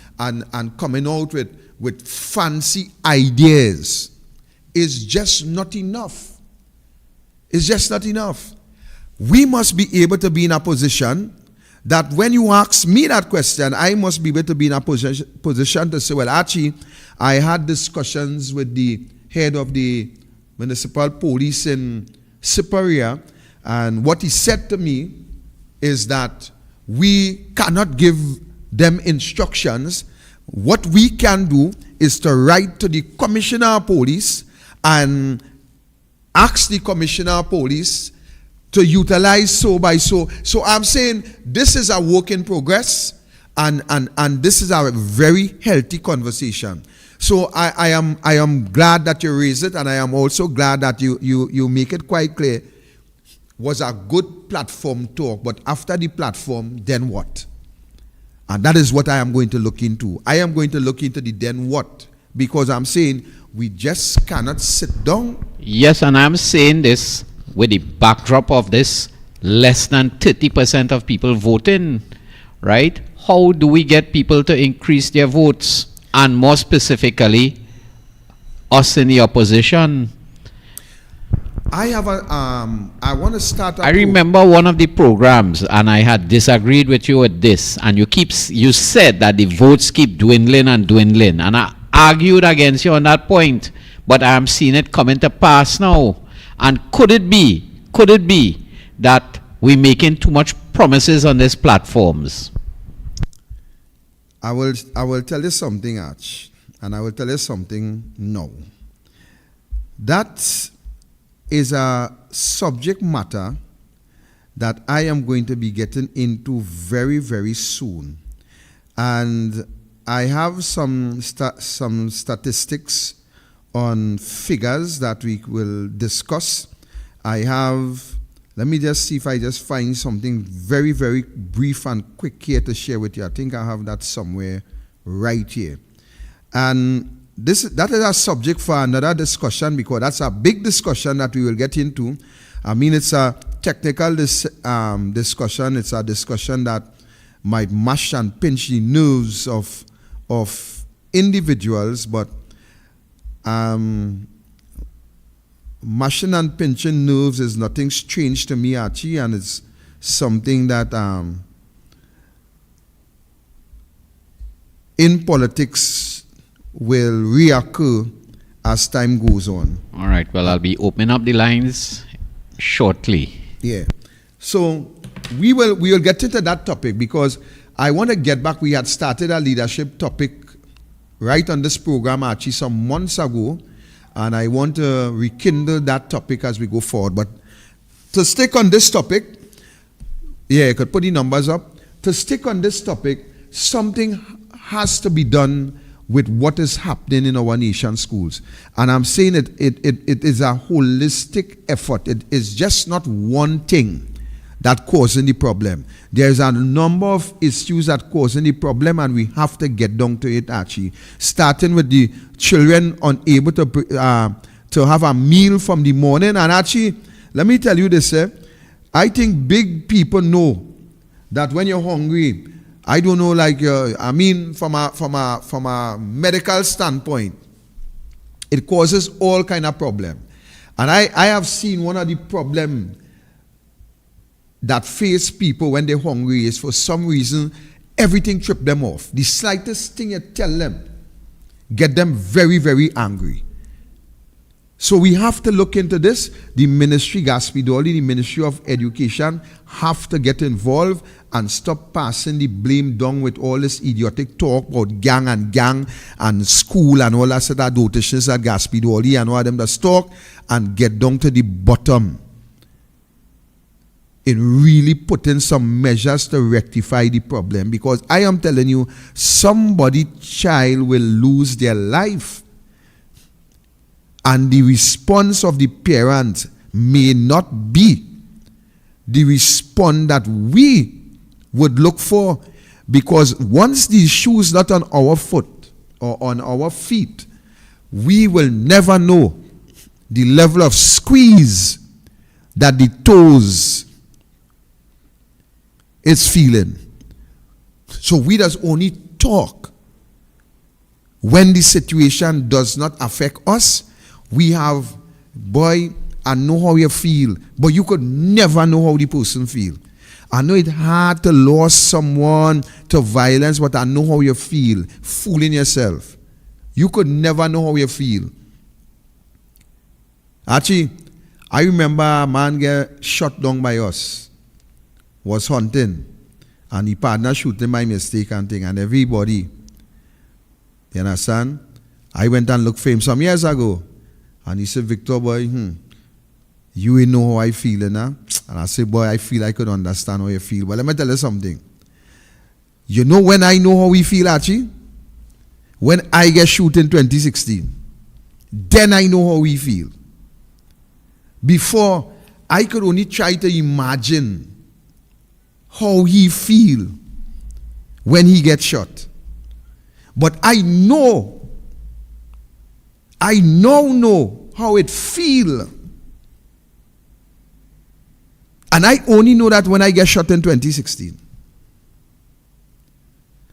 coming out with fancy ideas is just not enough. It's just not enough. We must be able to be in a position that when you ask me that question, I must be able to be in a position to say, well, actually, I had discussions with the head of the municipal police in Superior, and what he said to me is that we cannot give them instructions. What we can do is to write to the commissioner of police and ask the commissioner of police to utilize so by so. So I'm saying this is a work in progress, and this is a very healthy conversation. So I am glad that you raise it, and I am also glad that you make it quite clear. was a good platform talk, but after the platform, then what? And that is what I am going to look into. I am going to look into the then what, because I'm saying we just cannot sit down. Yes, and I'm saying this with the backdrop of this less than 30% of people voting, right? How do we get people to increase their votes? And more specifically, us in the opposition. I want to start. I remember one of the programs, and I had disagreed with you with this, and you said that the votes keep dwindling and dwindling, and I argued against you on that point, but I am seeing it coming to pass now. And could it be that we're making too much promises on these platforms? I will tell you something, Arch, and I will tell you something now. That is a subject matter that I am going to be getting into very, very soon. And I have some statistics on figures that we will discuss. Let me just see if I just find something very, very brief and quick here to share with you. I think I have that somewhere right here. And that is a subject for another discussion, because that's a big discussion that we will get into. I mean, it's a technical discussion. It's a discussion that might mash and pinch the nerves of individuals, but mashing and pinching nerves is nothing strange to me, Archie, and it's something that in politics will reoccur as time goes on. All right, well, I'll be opening up the lines shortly. Yeah. So we will get into that topic, because I want to get back. We had started a leadership topic right on this program, actually, some months ago, and I want to rekindle that topic as we go forward. But to stick on this topic, yeah, you could put the numbers up. To stick on this topic, something has to be done with what is happening in our nation schools. And I'm saying it is a holistic effort. It is just not one thing that causing the problem. There's a number of issues that causing the problem, and we have to get down to it, actually. Starting with the children unable to have a meal from the morning. And actually, let me tell you this, I think big people know that when you're hungry, I don't know, I mean, from a medical standpoint, it causes all kind of problem. And I have seen one of the problem that face people when they're hungry is, for some reason, everything trip them off. The slightest thing you tell them get them very, very angry. So we have to look into this. The ministry, Gaspidoli, the Ministry of Education, have to get involved and stop passing the blame down with all this idiotic talk about gang and school and all that sort of dotations that Gaspidoli and all of them that talk, and get down to the bottom in really putting some measures to rectify the problem. Because I am telling you, somebody's child will lose their life. And the response of the parent may not be the response that we would look for, because once the shoe is not on our foot or on our feet, we will never know the level of squeeze that the toes is feeling. So we just only talk when the situation does not affect us. We have, boy, I know how you feel, but you could never know how the person feel. I know it's hard to lose someone to violence, but I know how you feel, fooling yourself. You could never know how you feel. Actually, I remember a man get shot down by us, was hunting, and the partner shoot him by mistake and thing, and everybody, you understand? I went and looked for him some years ago. And he said, Victor, boy, you ain't know how I feel, nah? And I said, boy, I feel I could understand how you feel. But let me tell you something. You know when I know how we feel, actually? When I get shot in 2016. Then I know how we feel. Before, I could only try to imagine how he feel when he gets shot. But I now know how it feel. And I only know that when I get shot in 2016.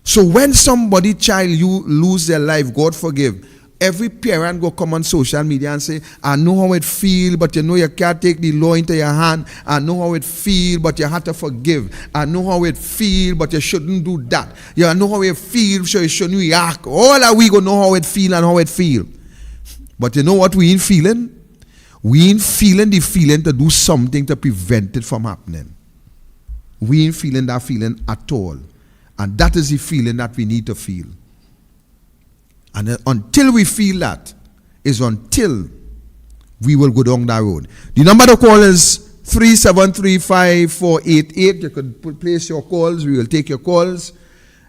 So when somebody child you lose their life, God forgive, every parent go come on social media and say, I know how it feel, but you know you can't take the law into your hand. I know how it feel, but you have to forgive. I know how it feel, but you shouldn't do that. You know how it feel, so you shouldn't react. All that we go know how it feel and how it feel. But you know what we ain't feeling? We ain't feeling the feeling to do something to prevent it from happening. We ain't feeling that feeling at all. And that is the feeling that we need to feel. And until we feel that, is until we will go down that road. The number to call is 3735488. You could place your calls. We will take your calls.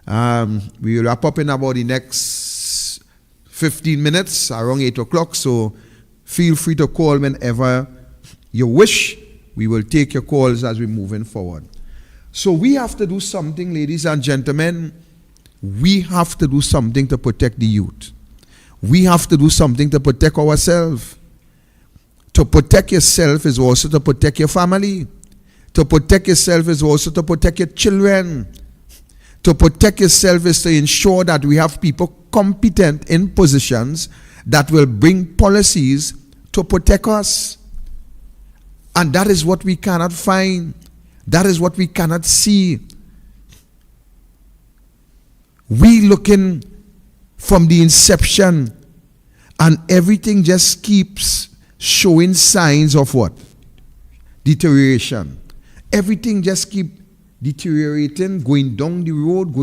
We will wrap up in about the next 15 minutes, around 8 o'clock. So feel free to call whenever you wish. We will take your calls as we're moving forward. So we have to do something, ladies and gentlemen. We have to do something to protect the youth. We have to do something to protect ourselves. To protect yourself is also to protect your family. To protect yourself is also to protect your children. To protect yourself is to ensure that we have people competent in positions that will bring policies to protect us. And that is what we cannot find. That is what we cannot see. We looking from the inception, and everything just keeps showing signs of what? Deterioration. Everything just keep deteriorating, going down the road,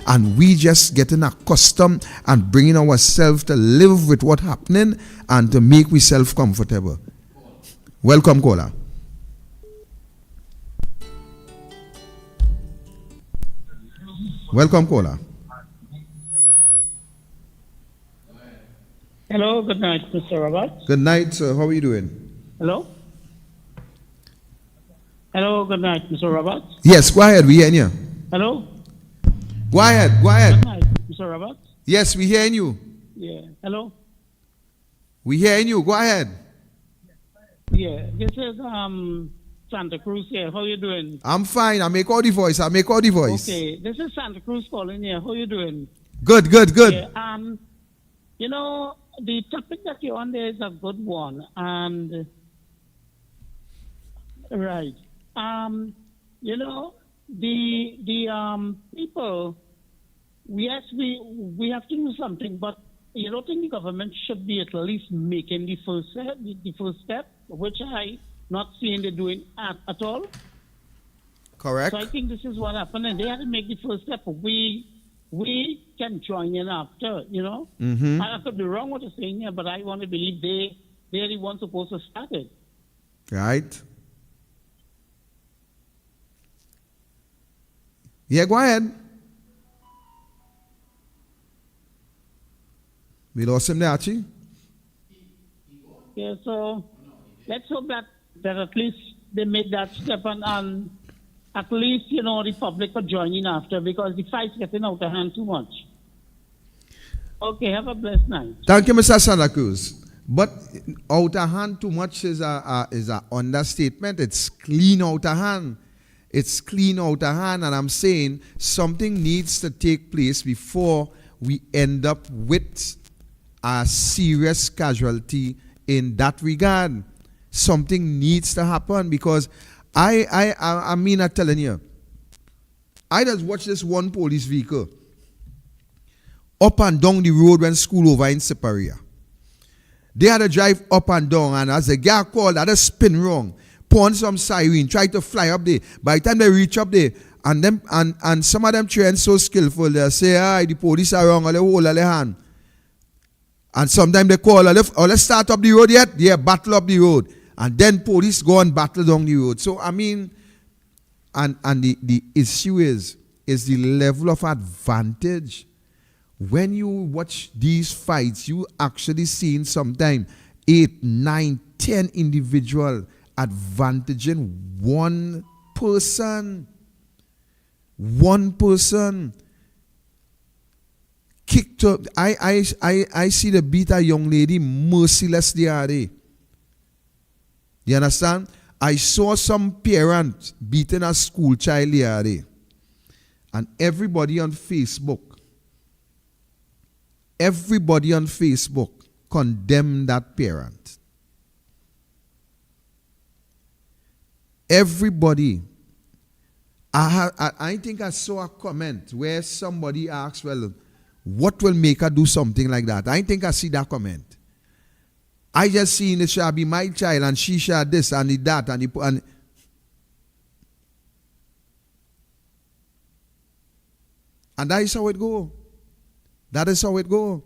and we just getting accustomed and bringing ourselves to live with what's happening and to make ourselves comfortable. Welcome, caller. Welcome, caller. Hello, good night, Mr. Roberts. Good night, sir. How are you doing? Hello? Hello, good night, Mr. Roberts. Yes, go ahead. We hearing you. Hello? Go ahead. Good night, Mr. Roberts. Yes, we hearing you. Yeah, hello? We hearing you. Go ahead. Yeah, this is Santa Cruz here. How you doing? I'm fine. I make all the voice. Okay, this is Santa Cruz calling here. How you doing? Good. Yeah, you know, the topic that you're on there is a good one. And, right. You know, the people, yes, we have to do something, but you don't think the government should be at least making the first step, which I not seeing they doing at all. Correct. So I think this is what happened, and they had to make the first step. We can join in after, you know. Mm-hmm. I could be wrong what you're saying here, but I want to believe they're the ones supposed to start it. Right. Yeah, go ahead. We lost him there, Archie. Yeah, so let's hope that at least they make that step and at least, you know, the public will join in after, because the fight's getting out of hand too much. Okay, have a blessed night. Thank you, Mr. Santa Cruz. But out of hand too much is a understatement. It's clean out of hand. It's clean out of hand, and I'm saying something needs to take place before we end up with a serious casualty in that regard. Something needs to happen, because I mean, I'm telling you, I just watched this one police vehicle up and down the road when school over in Siparia. They had to drive up and down, and as the guy called, they had to spin wrong, put on some siren, try to fly up there. By the time they reach up there, and some of them train so skillful, they say, the police are wrong, or they hold their hand. And sometimes they call, let's start up the road yet? Yeah, battle up the road. And then police go and battle down the road. So, I mean, and the issue is the level of advantage. When you watch these fights, you actually seen sometimes 8, 9, 10 individuals advantaging one person. One person kicked up. I see the beat a young lady merciless the other day. You understand? I saw some parent beating a school child the other day. And everybody on Facebook condemned that parent. Everybody. I think I saw a comment where somebody asked, well, what will make her do something like that? I think I see that comment. I just seen it shall be my child and she shall this and that and that is how it go. That is how it go.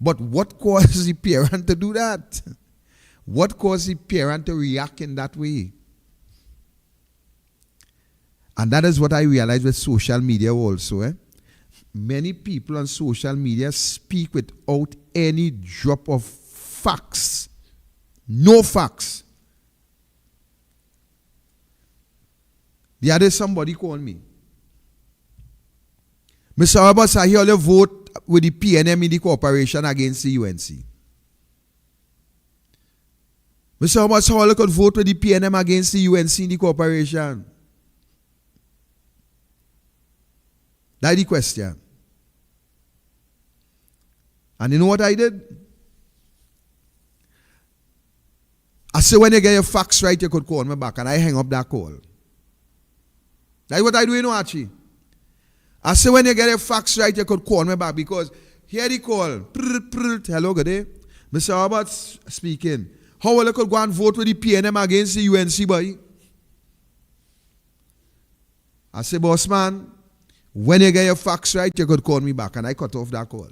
But what caused the parent to do that? What caused the parent to react in that way? And that is what I realized with social media also. Many people on social media speak without any drop of facts. No facts. The other day somebody called me. Mr. Roberts, I hear you vote with the PNM in the corporation against the UNC. Mr. Roberts, how you could vote with the PNM against the UNC in the corporation? That's the question. And you know what I did? I said, when you get your facts right, you could call me back. And I hang up that call. That's what I do, you know, Archie. I said, when you get your facts right, you could call me back. Because here the call. Hello, good day. Mr. Roberts speaking. How will you could go and vote with the PNM against the UNC, boy? I said, boss man, when you get your facts right, you could call me back. And I cut off that call.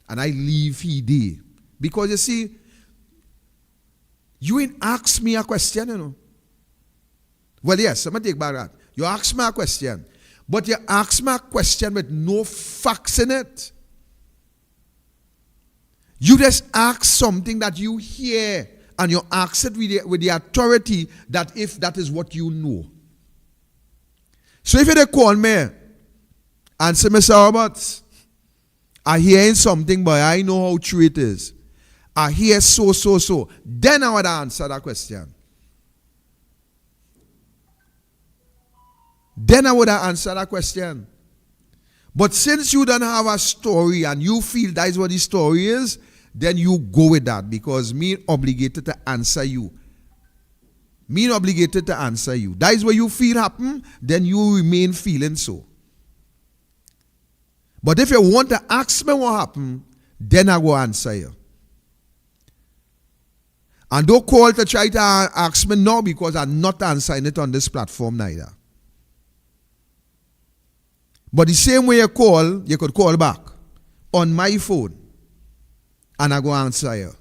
And I leave he day. Because you see, you ain't ask me a question, you know. Well, yes, I'm going to take back that. You ask me a question. But you ask me a question with no facts in it. You just ask something that you hear. And you ask it with the authority that if that is what you know. So if you call me and say, Mr. Roberts, I hear something, but I know how true it is. I hear so. Then I would answer that question. Then I would answer that question. But since you don't have a story and you feel that is what the story is, then you go with that because me obligated to answer you. Me obligated to answer you. That is what you feel happen, then you remain feeling so. But if you want to ask me what happened, then I will answer you. And don't call to try to ask me now because I'm not answering it on this platform neither. But the same way you call, you could call back on my phone and I go answer you.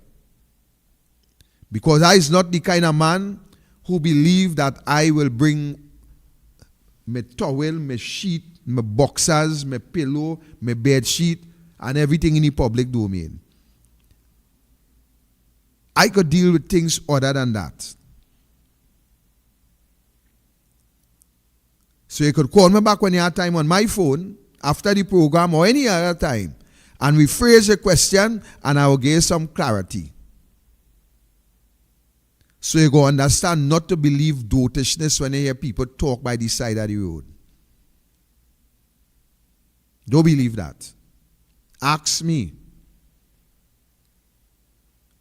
Because I is not the kind of man who believe that I will bring my towel, my sheet, my boxers, my pillow, my bed sheet, and everything in the public domain. I could deal with things other than that. So you could call me back when you have time on my phone, after the program or any other time, and rephrase your question, and I will give some clarity. So you go understand not to believe dotishness when you hear people talk by the side of the road. Don't believe that. Ask me.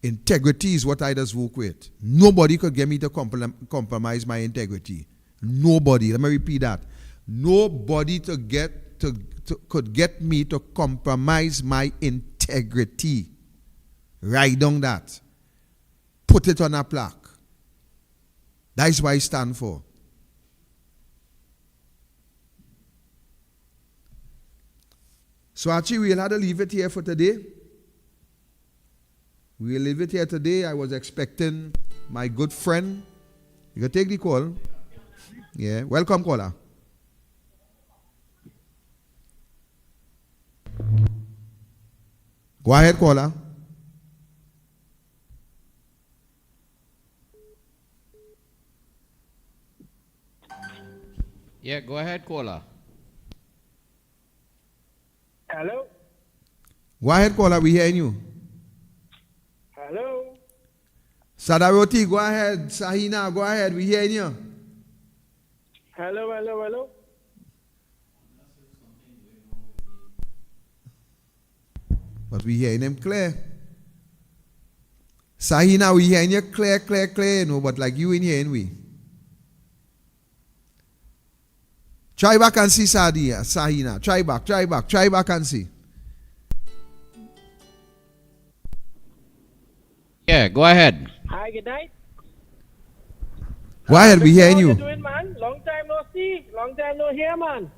Integrity is what I just work with. Nobody could get me to compromise my integrity. Nobody. Let me repeat that. Nobody could get me to compromise my integrity. Write down that. Put it on a plaque. That is what I stand for. So actually, we'll have to leave it here for today. We'll leave it here today. I was expecting my good friend. You can take the call. Yeah, welcome, caller. Go ahead, caller. Yeah, go ahead, caller. Hello? Go ahead, caller, we hearing you. Hello? Sadaroti, go ahead. Sahina, go ahead, we hearing you. Hello, hello, hello? But we hearing him clear. Sahina, we hearing you clear, clear, clear, no, but like you in here, ain't we? Try back and see Sadia, Sahina. Try back and see. Yeah, go ahead. Hi, good night. Go ahead, we hearing How you you. doing, man? Long time no see. Long time no hear, man.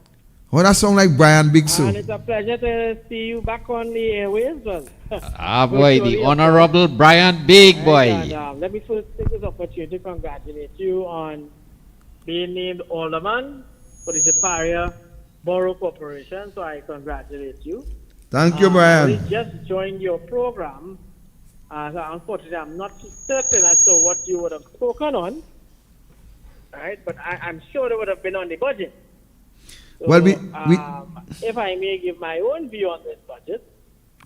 Oh, that sound like Brian Big Sue. And it's a pleasure to see you back on the airwaves, man. Ah, boy, the Honorable Brian Big Boy. And, let me first take this opportunity to congratulate you on being named Alderman for the Superior Borough Corporation. So I congratulate you. Thank you, I Brian. just joined your program. So unfortunately, I'm not certain as to what you would have spoken on. Right? But I'm sure it would have been on the budget. So, Well, if I may give my own view on this budget.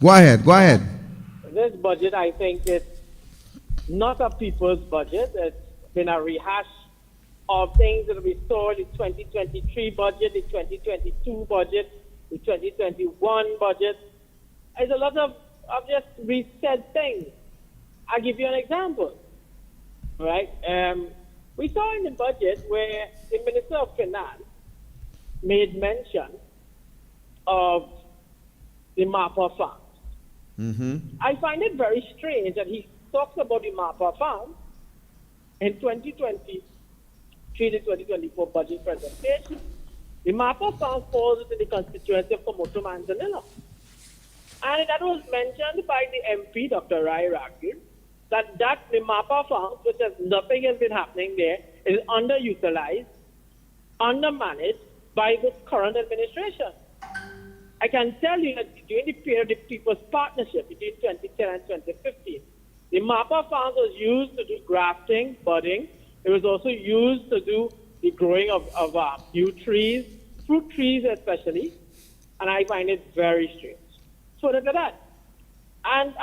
Go ahead. This budget, I think, is not a people's budget. It's been a rehash of things that we saw in the 2023 budget, the 2022 budget, the 2021 budget. There's a lot of just reset things. I'll give you an example. Right? We saw in the budget where the Minister of Finance made mention of the MAPA Fund. Mm-hmm. I find it very strange that he talks about the MAPA Fund in 2023 to 2024 budget presentation. The MAPA Fund falls within the constituency of Komoto Manzanilla. And that was mentioned by the MP, Dr. Rai Rakir, that the MAPA Fund, which has nothing has been happening there, is underutilized, undermanaged by this current administration. I can tell you that during the period of the People's Partnership between 2010 and 2015, the MAPA Fund was used to do grafting, budding. It was also used to do the growing of new trees, fruit trees especially, and I find it very strange. So look at that. And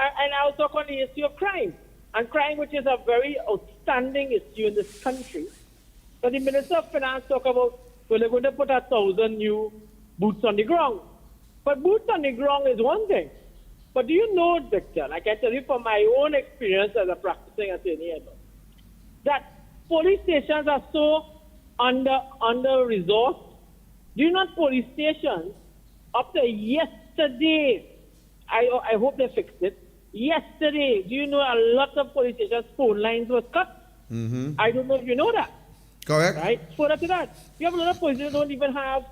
I'll talk on the issue of crime. And crime, which is a very outstanding issue in this country. So the Minister of Finance talk about, well, they're going to put 1,000 new boots on the ground. But boots on the ground is one thing. But do you know, Victor, I can tell you from my own experience as a practicing attorney, that police stations are so under-resourced. Do you know police stations, up to yesterday, I hope they fixed it, yesterday, do you know a lot of police stations' phone lines were cut? Mm-hmm. I don't know if you know that. Correct. Right? Further to that, you have a lot of police stations that don't even have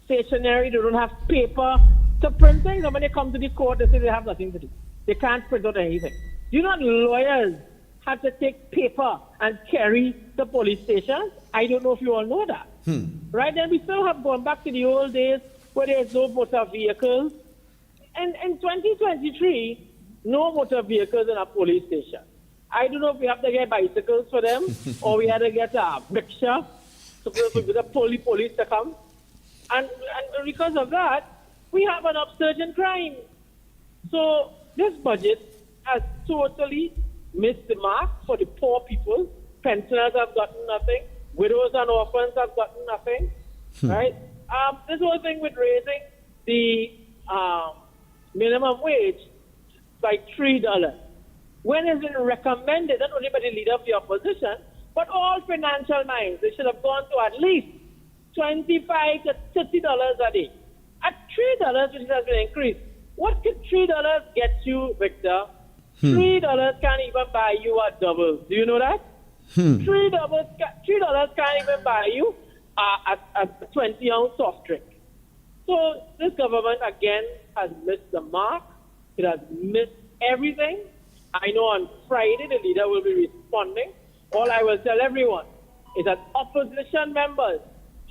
stationery, they don't have paper to print things, and when they come to the court, they say they have nothing to do. They can't print out anything. Do you know lawyers have to take paper and carry the police stations? I don't know if you all know that. Right? Then we still have gone back to the old days where there's no motor vehicles. And in 2023, no motor vehicles in a police station. I don't know if we have to get bicycles for them or we had to get a rickshaw for the police to come. And because of that, we have an upsurge in crime. So this budget has totally missed the mark for the poor people. Pensioners have gotten nothing. Widows and orphans have gotten nothing. Right? This whole thing with raising the minimum wage by $3. When has been recommended, not only by the leader of the opposition, but all financial minds, they should have gone to at least $25 to $30 a day. At $3, which has been increased, what could $3 get you, Victor? $3 can't even buy you a double. Do you know that? $3 can't even buy you a 20-ounce soft drink. So this government, again, has missed the mark. It has missed everything. I know on Friday the leader will be responding. All I will tell everyone is that opposition members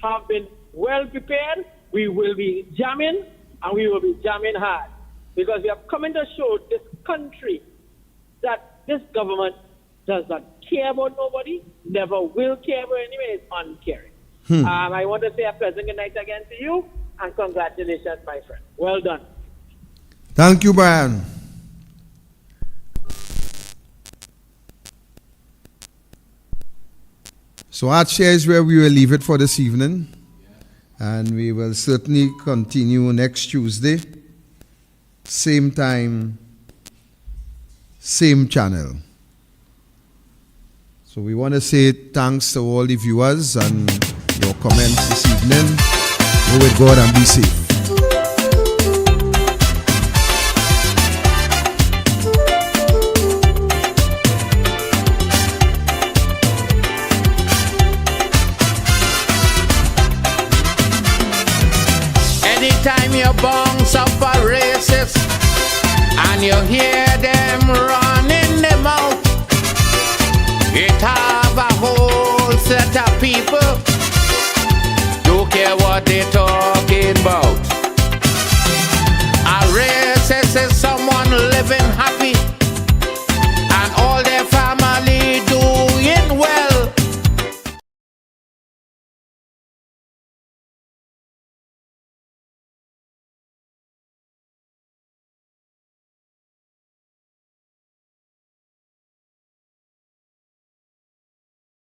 have been well prepared. We will be jamming, and we will be jamming hard. Because we have come in to show this country that this government does not care about nobody, never will care about anyone, is uncaring. I want to say a pleasant good night again to you, and congratulations, my friend. Well done. Thank you, Brian. So our chair is where we will leave it for this evening. And we will certainly continue next Tuesday. Same time, same channel. So we want to say thanks to all the viewers and your comments this evening. Go with God and be safe. Anytime you bounce up a racist and you hear them running them out, it have a whole set of people don't care what they talking about. A racist is someone living happy